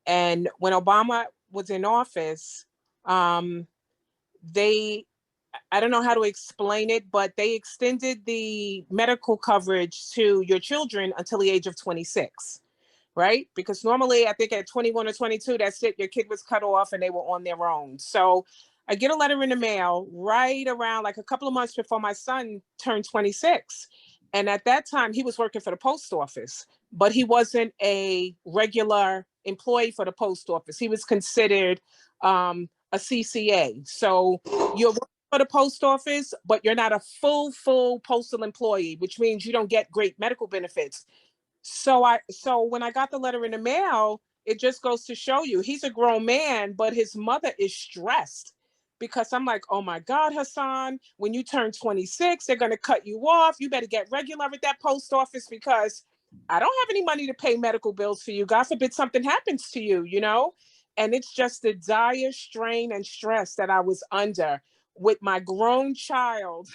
And when Obama was in office, I don't know how to explain it, but they extended the medical coverage to your children until the age of 26, right? Because normally I think at 21 or 22, that's it. Your kid was cut off and they were on their own. So I get a letter in the mail right around like a couple of months before my son turned 26. And at that time, he was working for the post office, but he wasn't a regular employee for the post office. He was considered a CCA. So you're working for the post office, but you're not a full postal employee, which means you don't get great medical benefits. So when I got the letter in the mail, it just goes to show you, he's a grown man, but his mother is stressed. Because I'm like, oh my God, Hassan, when you turn 26, they're going to cut you off. You better get regular at that post office because I don't have any money to pay medical bills for you. God forbid something happens to you, And it's just the dire strain and stress that I was under with my grown child,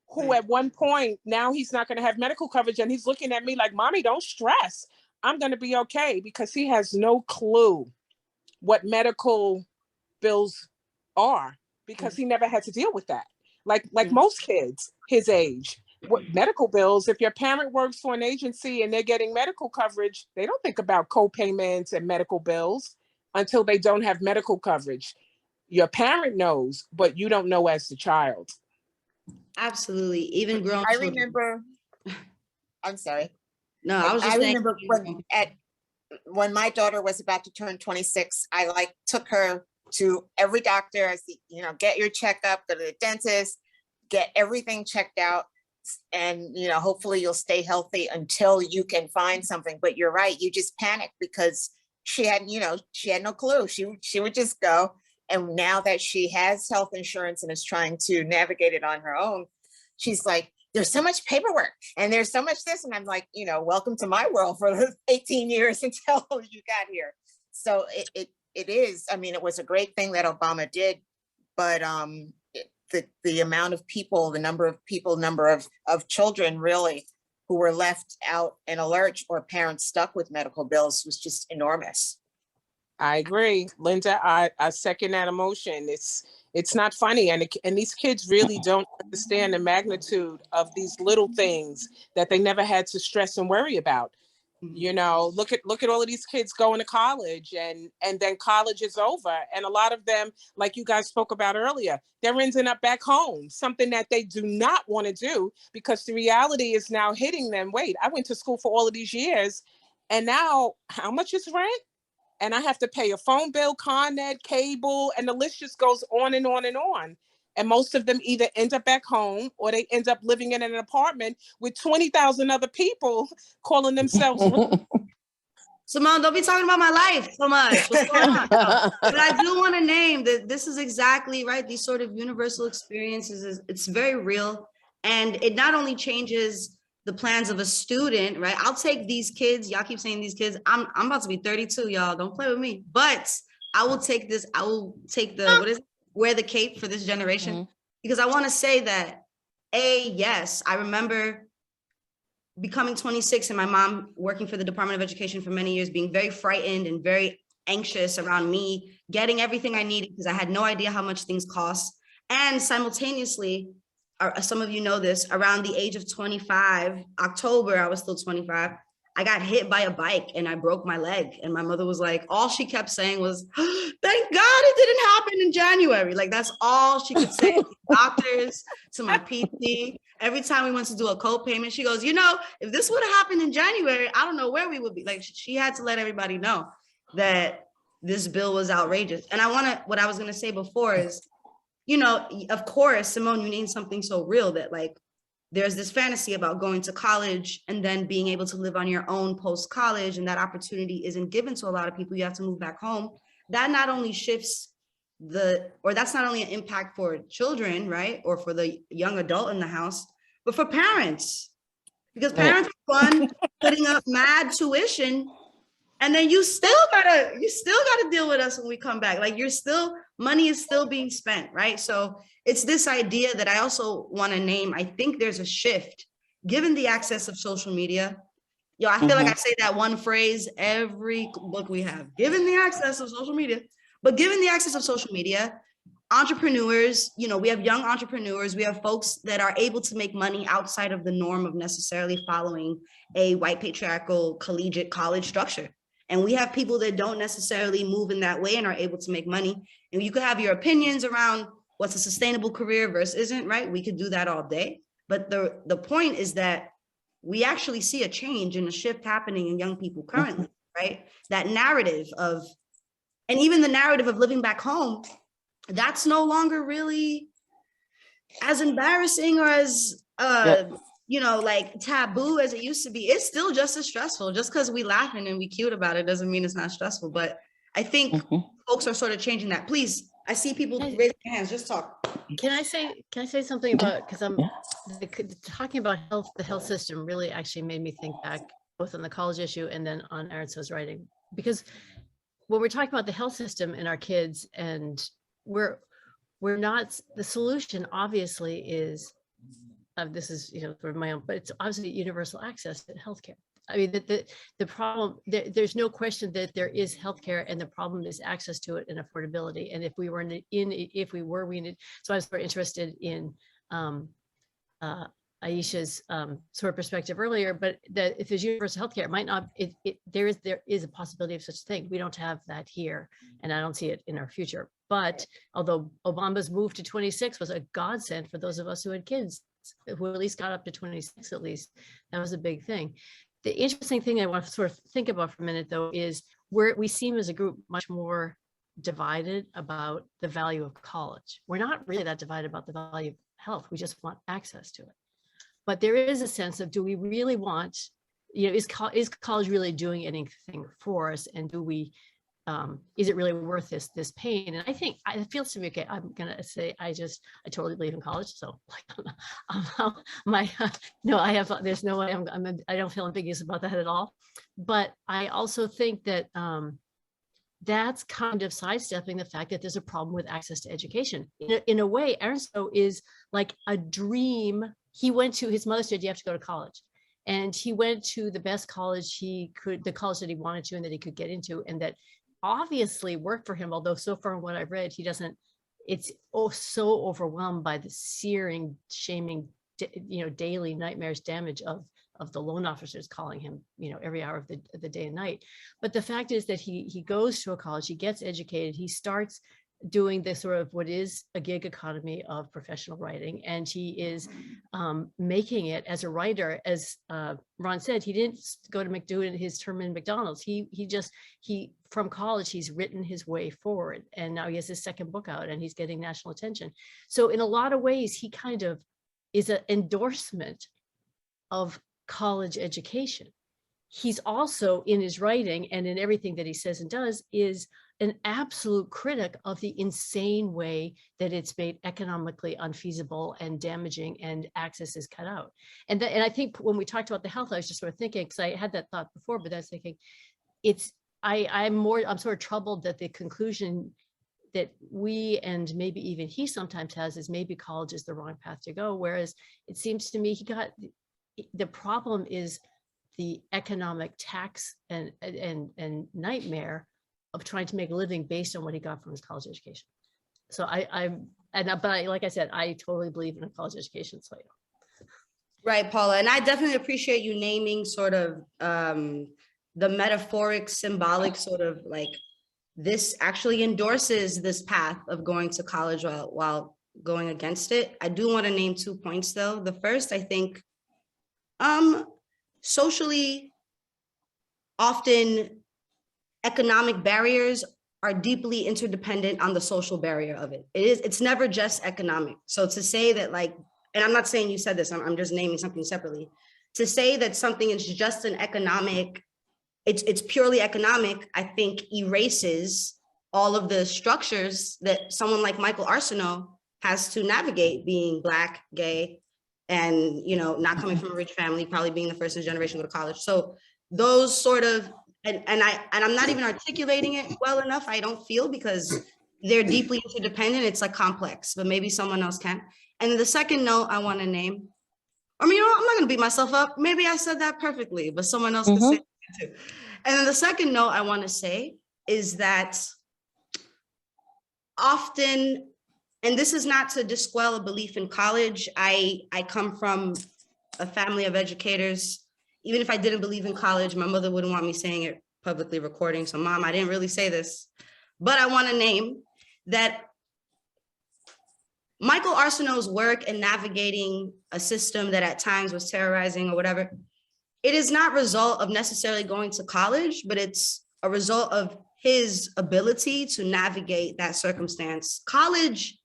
who at one point, now he's not going to have medical coverage. And he's looking at me like, Mommy, don't stress. I'm going to be okay, because he has no clue what medical bills are, because he never had to deal with that. Like most kids his age, what medical bills, if your parent works for an agency and they're getting medical coverage, they don't think about co-payments and medical bills until they don't have medical coverage. Your parent knows, but you don't know as the child. Absolutely. Even grown I children. remember, I'm sorry. No, I was just saying. Remember when my daughter was about to turn 26, I took her to every doctor. I said, get your checkup, go to the dentist, get everything checked out. And, hopefully you'll stay healthy until you can find something. But you're right. You just panic because she had, you know, she had no clue. She would just go. And now that she has health insurance and is trying to navigate it on her own, she's like, there's so much paperwork and there's so much this. And I'm like, you know, welcome to my world for the 18 years until you got here. So it is, I mean, it was a great thing that Obama did, but the amount of people, the number of people, number of children really who were left out in a lurch or parents stuck with medical bills was just enormous. I agree, Linda. I second that emotion. It's not funny, and these kids really don't understand the magnitude of these little things that they never had to stress and worry about. You know, look at all of these kids going to college, and then college is over, and a lot of them, like you guys spoke about earlier, they're ending up back home, something that they do not want to do because the reality is now hitting them. Wait, I went to school for all of these years, and now how much is rent? And I have to pay a phone bill, Con Ed, cable, and the list just goes on and on and on. And most of them either end up back home or they end up living in an apartment with 20,000 other people calling themselves. Simone, don't be talking about my life so much. What's going on? No. But I do want to name that this is exactly right. These sort of universal experiences, it's very real. And it not only changes the plans of a student, right? I'll take these kids. Y'all keep saying these kids. I'm about to be 32, y'all. Don't play with me. But I will take this. I will take the, wear the cape for this generation. Because I want to say that, yes, I remember becoming 26 and my mom working for the Department of Education for many years, being very frightened and very anxious around me getting everything I needed because I had no idea how much things cost. And simultaneously, some of you know this, around the age of 25, October, I was still 25, I got hit by a bike and I broke my leg. And my mother was like, all she kept saying was, thank God it didn't happen in January. Like, that's all she could say to doctors, to my PT. Every time we went to do a co-payment, she goes, you know, if this would have happened in January, I don't know where we would be. Like, she had to let everybody know that this bill was outrageous. And what I was going to say before is, you know, of course, Simone, you named something so real that like, there's this fantasy about going to college and then being able to live on your own post-college, and that opportunity isn't given to a lot of people. You have to move back home. That not only shifts that's not only an impact for children, right? Or for the young adult in the house, but for parents. Because parents are fun putting up mad tuition, and then you still gotta deal with us when we come back. Like, money is still being spent, right? So it's this idea that I also want to name. I think there's a shift given the access of social media. I feel like I say that one phrase every book we have, given the access of social media. But given the access of social media, entrepreneurs, you know, we have young entrepreneurs, we have folks that are able to make money outside of the norm of necessarily following a white patriarchal collegiate college structure. And we have people that don't necessarily move in that way and are able to make money. And you could have your opinions around what's a sustainable career versus isn't, right? We could do that all day. But the point is that we actually see a change and a shift happening in young people currently, right? That narrative and even the narrative of living back home, that's no longer really as embarrassing or as, you know, like taboo as it used to be. It's still just as stressful. Just because we laughing and we cute about it doesn't mean it's not stressful. But I think folks are sort of changing that. Please, I see people raise their hands, just talk. Can I say something about, because I'm talking about the health system really actually made me think back both on the college issue and then on Arceneaux's writing. Because when we're talking about the health system and our kids, and we're not, the solution obviously is, this is, you know, for my own, but it's obviously universal access to healthcare. I mean, the problem, there's no question that there is healthcare, and the problem is access to it and affordability. And if we were so I was very interested in Aisha's sort of perspective earlier, but that if there's universal healthcare, it might not, there is a possibility of such a thing. We don't have that here, and I don't see it in our future. But although Obama's move to 26 was a godsend for those of us who had kids, who at least got up to 26, at least, that was a big thing. The interesting thing I want to sort of think about for a minute, though, is we seem as a group much more divided about the value of college. We're not really that divided about the value of health. We just want access to it. But there is a sense of, do we really want you know, is college really doing anything for us? And do we, is it really worth this pain? And I think it feels to me, okay, I'm gonna say I totally believe in college. So no, there's no way I don't feel ambiguous about that at all. But I also think that that's kind of sidestepping the fact that there's a problem with access to education. In a way, Arceneaux is like a dream. He went to, his mother said, you have to go to college. And he went to the best college he could, the college that he wanted to and that he could get into, and that obviously worked for him, although so far in what I've read, he doesn't, it's so overwhelmed by the searing, shaming, you know, daily nightmares damage of the loan officers calling him, you know, every hour of the day and night. But the fact is that he goes to a college, he gets educated, he starts doing this sort of what is a gig economy of professional writing, and he is making it as a writer. As Ron said, he didn't go to do his term in McDonald's. He from college, he's written his way forward, and now he has his second book out and he's getting national attention. So in a lot of ways, he kind of is an endorsement of college education. He's also, in his writing and in everything that he says and does, is an absolute critic of the insane way that it's made economically unfeasible and damaging, and access is cut out. And I think when we talked about the health, I was just sort of thinking, because I had that thought before, but I was thinking, I'm sort of troubled that the conclusion that we, and maybe even he sometimes has, is maybe college is the wrong path to go. Whereas it seems to me the problem is the economic tax and nightmare of trying to make a living based on what he got from his college education. So like I said, I totally believe in a college education. So yeah. Right, Paula, and I definitely appreciate you naming sort of the metaphoric, symbolic sort of like, this actually endorses this path of going to college while going against it. I do want to name 2 points though. The first, I think, socially, often economic barriers are deeply interdependent on the social barrier of it. It's never just economic. So to say that, like, and I'm not saying you said this, I'm just naming something separately. To say that something is just an economic, it's purely economic, I think erases all of the structures that someone like Michael Arceneaux has to navigate, being Black, gay, and, you know, not coming from a rich family, probably being the first in his generation to go to college. So those sort of, and I'm not even articulating it well enough, I don't feel, because they're deeply interdependent. It's like complex, but maybe someone else can. And then the second note I want to name, I mean, you know, I'm not going to beat myself up. Maybe I said that perfectly, but someone else could say that too. And then the second note I want to say is that often, and this is not to disquell a belief in college, I come from a family of educators. Even if I didn't believe in college, my mother wouldn't want me saying it publicly, recording. So Mom, I didn't really say this, but I want to name that Michael Arceneaux's work in navigating a system that at times was terrorizing or whatever, it is not a result of necessarily going to college, but it's a result of his ability to navigate that circumstance. College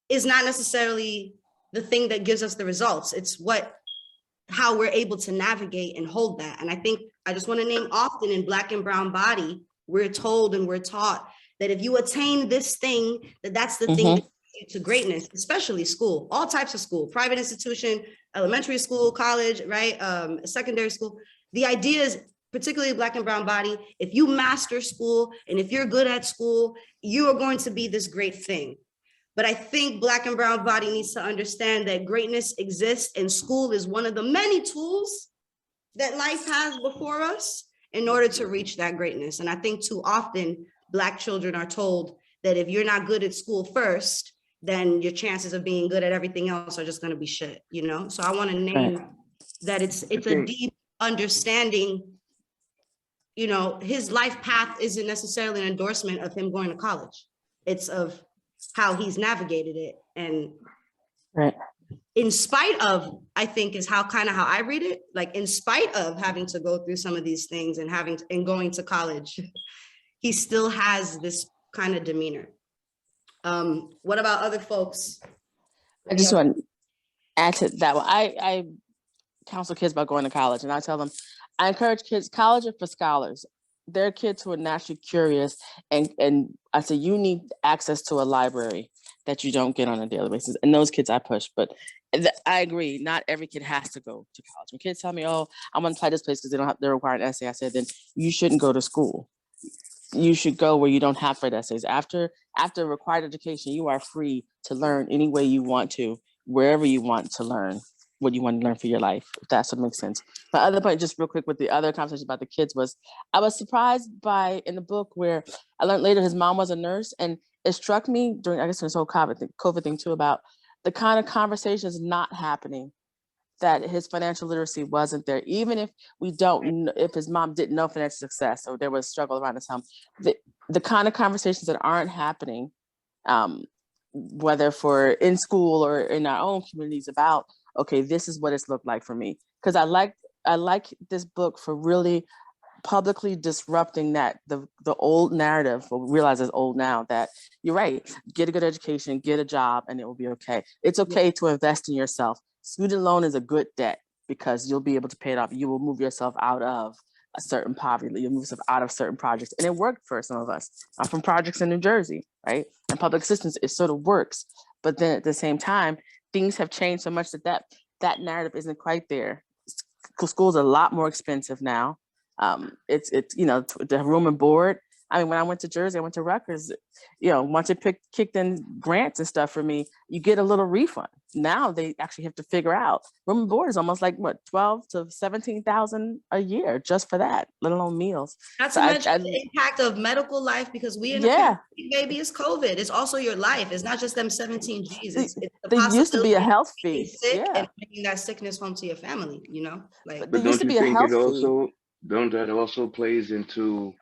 is not necessarily the thing that gives us the results. It's how we're able to navigate and hold that. And I think I just want to name, often in Black and brown body, we're told and we're taught that if you attain this thing, that's the thing that gets you to greatness, especially school, all types of school, private institution, elementary school, college, right? Secondary school. The idea is, particularly Black and brown body, if you master school and if you're good at school, you are going to be this great thing. But I think Black and brown body needs to understand that greatness exists, and school is one of the many tools that life has before us in order to reach that greatness. And I think too often Black children are told that if you're not good at school first, then your chances of being good at everything else are just going to be shit, you know? So I want to name that it's a deep understanding, you know, his life path isn't necessarily an endorsement of him going to college. It's of how he's navigated it. And in spite of, I think is how I read it, like in spite of having to go through some of these things and going to college, he still has this kind of demeanor. What about other folks? I just want to add to that one. I counsel kids about going to college, and I tell them, I encourage kids, college are for scholars. They're kids who are naturally curious, and I say you need access to a library that you don't get on a daily basis. And those kids I push, but I agree, not every kid has to go to college. When kids tell me, oh, I want to apply this place because they're required an essay, I said, then you shouldn't go to school. You should go where you don't have to write essays. After required education, you are free to learn any way you want to, wherever you want to learn what you want to learn for your life, if that's what makes sense. My other point, just real quick with the other conversation about the kids, was I was surprised by, in the book, where I learned later his mom was a nurse, and it struck me during, I guess, this whole COVID thing too, about the kind of conversations not happening, that his financial literacy wasn't there. Even if we don't, if his mom didn't know financial success or there was struggle around his home, the kind of conversations that aren't happening, whether for in school or in our own communities, about, okay, this is what it's looked like for me. Because I like this book for really publicly disrupting that the old narrative. Well, we realize it's old now, that you're right, get a good education, get a job, and it will be okay. It's okay to invest in yourself. Student loan is a good debt because you'll be able to pay it off. You will move yourself out of a certain poverty. You'll move yourself out of certain projects. And it worked for some of us. I'm from projects in New Jersey, right? And public assistance, it sort of works. But then at the same time, things have changed so much that narrative isn't quite there. School's a lot more expensive now. It's the room and board. I mean, when I went to Jersey, I went to Rutgers, once it kicked in grants and stuff for me, you get a little refund. Now they actually have to figure out room and board is almost like what, 12 to 17,000 a year just for that, let alone meals. Not to mention the impact of medical life, because we in the pandemic, baby, it's COVID. It's also your life. It's not just them 17 G's. It's the there used to be a health fee, sick and bringing that sickness home to your family. But don't you think it also that also plays into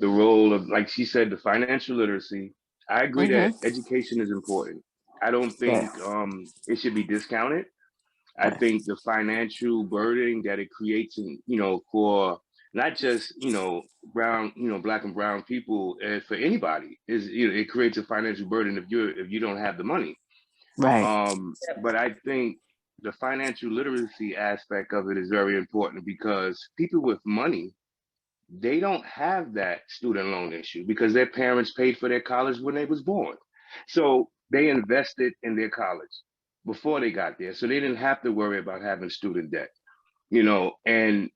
the role of, like she said, the financial literacy? I agree that education is important. I don't think it should be discounted. I think the financial burden that it creates, for not just brown, Black and brown people, for anybody, is it creates a financial burden if you don't have the money. Right. But I think the financial literacy aspect of it is very important, because people with money, they don't have that student loan issue because their parents paid for their college when they was born. So they invested in their college before they got there. So they didn't have to worry about having student debt, and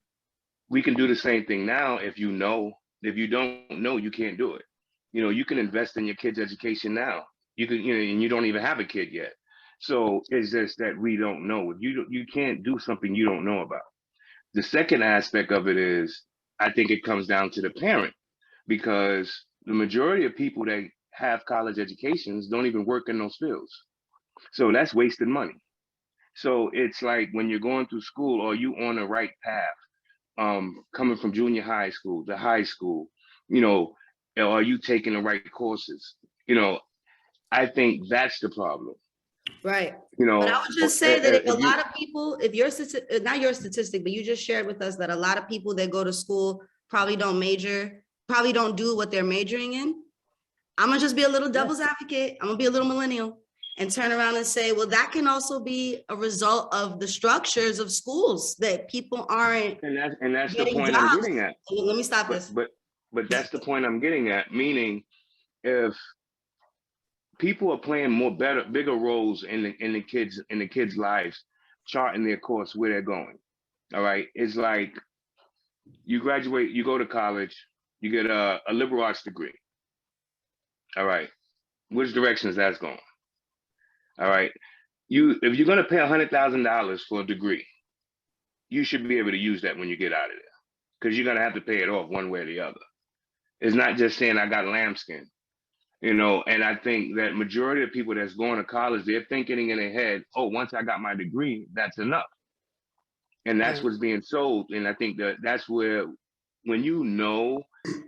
we can do the same thing now. If you don't know, you can't do it. You can invest in your kid's education now. You can, and you don't even have a kid yet. So it's just that we don't know. You can't do something you don't know about. The second aspect of it is, I think it comes down to the parent, because the majority of people that have college educations don't even work in those fields. So that's wasted money. So it's like, when you're going through school, are you on the right path? Coming from junior high school to high school, are you taking the right courses? I think that's the problem. Right. But I would just say that if a lot of people, if your not your statistic, but you just shared with us that a lot of people that go to school probably don't major, probably don't do what they're majoring in. I'm gonna just be a little devil's advocate. I'm gonna be a little millennial and turn around and say, well, that can also be a result of the structures of schools, that people aren't. And that's the point jobs. I'm getting at. Let me stop this. But that's the point I'm getting at. Meaning, if people are playing bigger roles in the kids' lives, charting their course, where they're going. All right. It's like, you graduate, you go to college, you get a liberal arts degree. All right. Which direction is that going? All right. If you're going to pay $100,000 for a degree, you should be able to use that when you get out of there, because you're going to have to pay it off one way or the other. It's not just saying I got lambskin. And I think that majority of people that's going to college, they're thinking in their head, oh, once I got my degree, that's enough. And that's what's being sold. And I think that's where, when you're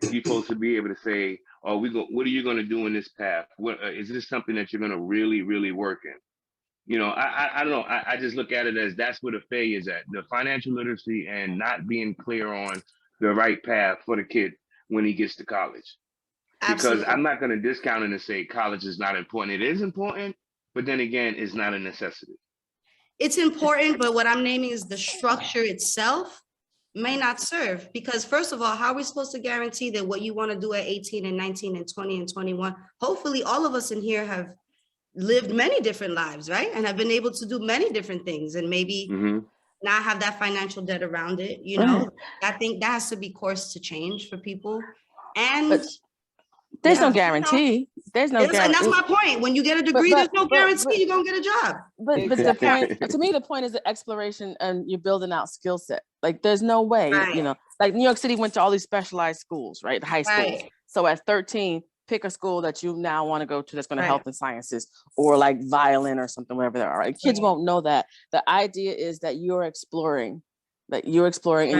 supposed to be able to say, oh, what are you going to do in this path? Is this something that you're going to really, really work in? I don't know. I just look at it as that's where the failure is at. The financial literacy and not being clear on the right path for the kid when he gets to college. Absolutely. Because I'm not going to discount it and say college is not important. It is important, but then again, it's not a necessity. It's important, but what I'm naming is the structure itself may not serve, because first of all, how are we supposed to guarantee that what you want to do at 18 and 19 and 20 and 21, hopefully all of us in here have lived many different lives, right? And have been able to do many different things and maybe not have that financial debt around it, you know? I think that has to be course to change for people. And there's no guarantee. There's no guarantee. And that's my point. When you get a degree, there's no guarantee you're gonna get a job. But the point, to me, the point is the exploration and you're building out skill set. Like there's no way, you know, like New York City went to all these specialized schools, right? High schools. So at 13, pick a school that you now want to go to that's going to health and sciences or like violin or something, whatever they are. Right? Kids won't know that. The idea is that you're exploring and you're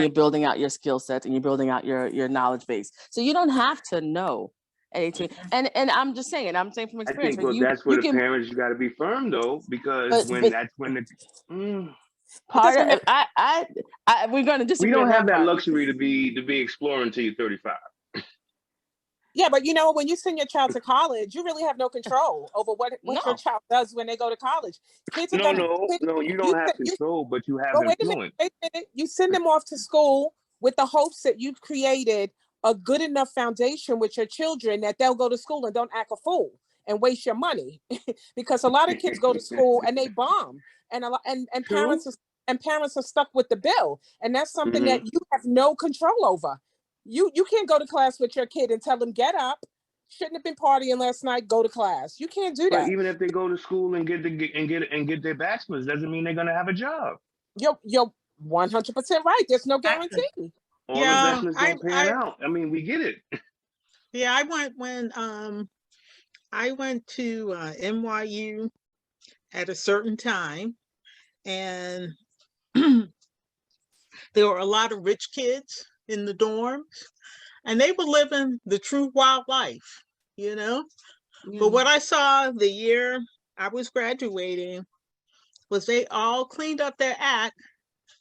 building out your skill sets and you're building out your knowledge base. So you don't have to know at 18. And I'm just saying, I'm saying from experience. I think that's where the parents got to be firm though, because that's when the part of we're going to disagree. We don't have that luxury to be exploring until you're 35. Yeah, but you know, when you send your child to college, you really have no control over what your child does when they go to college. Kids are no, you don't have control, but you have influence. Wait a minute. You send them off to school with the hopes that you've created a good enough foundation with your children that they'll go to school and don't act a fool and waste your money. Because a lot of kids go to school and they bomb, and parents are stuck with the bill, and that's something that you have no control over. You can't go to class with your kid and tell them, get up, shouldn't have been partying last night, go to class. You can't do that. But even if they go to school and get their bachelor's, doesn't mean they're gonna have a job. You're 100% right. There's no guarantee. All investments don't pan out. I mean, we get it. Yeah, I went to NYU at a certain time, and there were a lot of rich kids in the dorms, and they were living the true wild life, you know? But what I saw the year I was graduating was they all cleaned up their act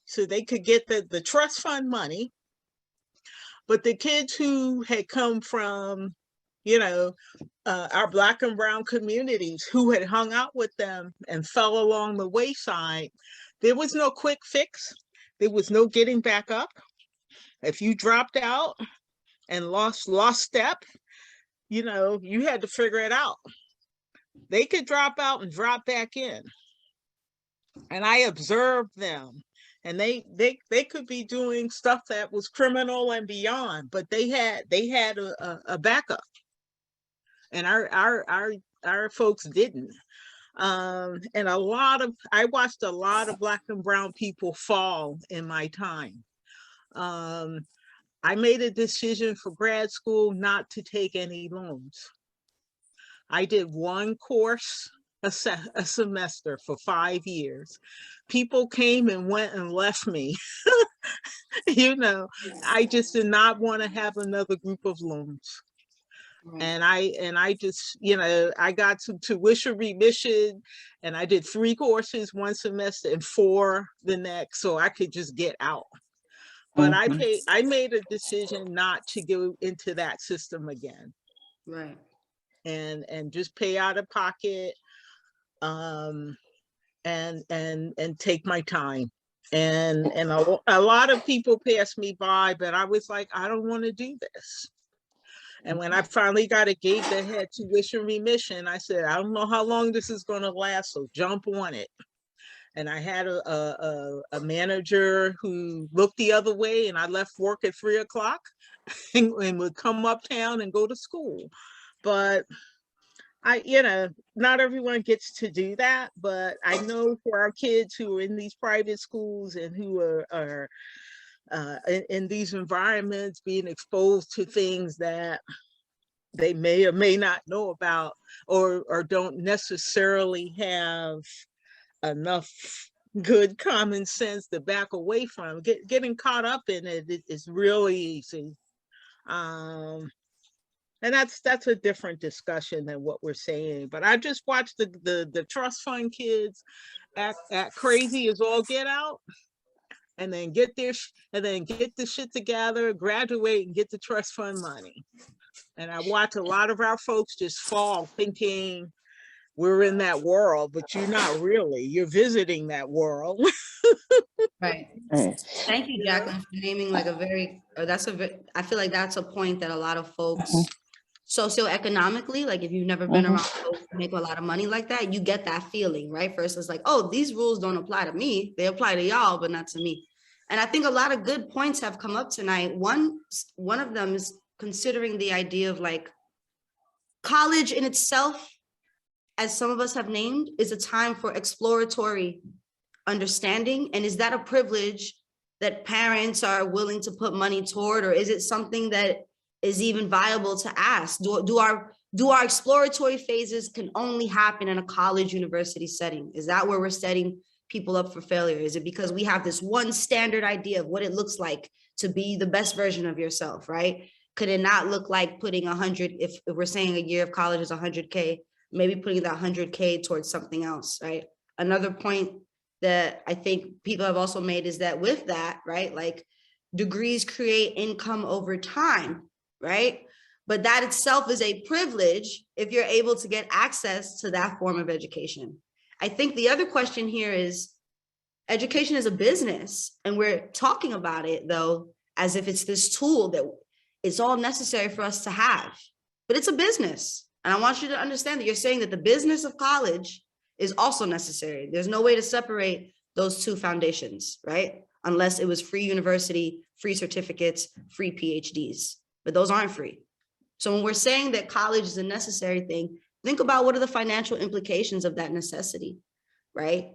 so they could get the trust fund money. But the kids who had come from, you know, our Black and brown communities, who had hung out with them and fell along the wayside, there was no quick fix. There was no getting back up. If you dropped out and lost step, you know, you had to figure it out. They could drop out and drop back in. And I observed them, and they could be doing stuff that was criminal and beyond, but they had a backup, and our folks didn't. And I watched a lot of Black and brown people fall in my time. I made a decision for grad school not to take any loans. I did one course a semester for 5 years. People came and went and left me. You know, I just did not want to have another group of loans. And I just, you know, I got some tuition remission, and I did 3 courses one semester and 4 the next, so I could just get out. But I made a decision not to go into that system again. Right. And just pay out of pocket, and take my time. And a lot of people passed me by, but I was like, I don't want to do this. And when I finally got a gate that had tuition remission, I said, I don't know how long this is going to last, so jump on it. And I had a manager who looked the other way, and I left work at 3 o'clock and would come uptown and go to school. But you know, not everyone gets to do that, but I know for our kids who are in these private schools and who are in these environments, being exposed to things that they may or may not know about, or don't necessarily have enough good common sense to back away from. Getting caught up in it is really easy. And that's a different discussion than what we're saying. But I just watched the trust fund kids act crazy as all get out, and then get the shit together, graduate, and get the trust fund money. And I watch a lot of our folks just fall, thinking we're in that world, but you're not really. You're visiting that world. Right. Right. Thank you, Jacqueline, for naming like a very, or I feel like that's a point that a lot of folks socioeconomically, like if you've never been around folks who make a lot of money like that, you get that feeling, right? First, it's like, oh, these rules don't apply to me. They apply to y'all, but not to me. And I think a lot of good points have come up tonight. One of them is considering the idea of like college in itself, as some of us have named, is a time for exploratory understanding. And is that a privilege that parents are willing to put money toward, or is it something that is even viable to ask? Do our exploratory phases can only happen in a college university setting? Is that where we're setting people up for failure? Is it because we have this one standard idea of what it looks like to be the best version of yourself, right? Could it not look like putting 100, if we're saying a year of college is 100K, maybe putting that 100K towards something else, right? Another point that I think people have also made is that with that, right, like degrees create income over time, right? But that itself is a privilege if you're able to get access to that form of education. I think the other question here is education is a business, and we're talking about it though, as if it's this tool that it's all necessary for us to have, but it's a business. And I want you to understand that you're saying that the business of college is also necessary. There's no way to separate those two foundations, right? Unless it was free university, free certificates, free PhDs, but those aren't free. So when we're saying that college is a necessary thing, think about what are the financial implications of that necessity, right?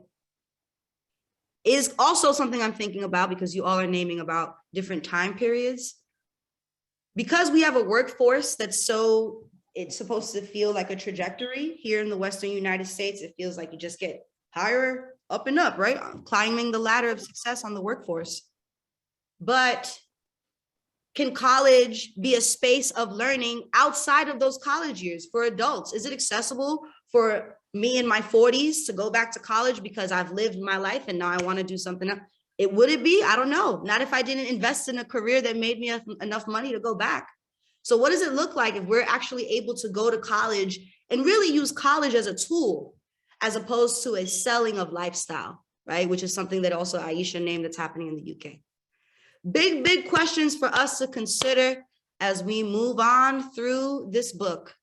Is also something I'm thinking about because you all are naming about different time periods. Because we have a workforce that's it's supposed to feel like a trajectory here in the Western United States. It feels like you just get higher up and up, right? Climbing the ladder of success on the workforce. But can college be a space of learning outside of those college years for adults? Is it accessible for me in my 40s to go back to college because I've lived my life and now I want to do something else? Would it be? I don't know. Not if I didn't invest in a career that made me enough money to go back. So what does it look like if we're actually able to go to college and really use college as a tool, as opposed to a selling of lifestyle, right? Which is something that also Aisha named that's happening in the UK. Big questions for us to consider as we move on through this book.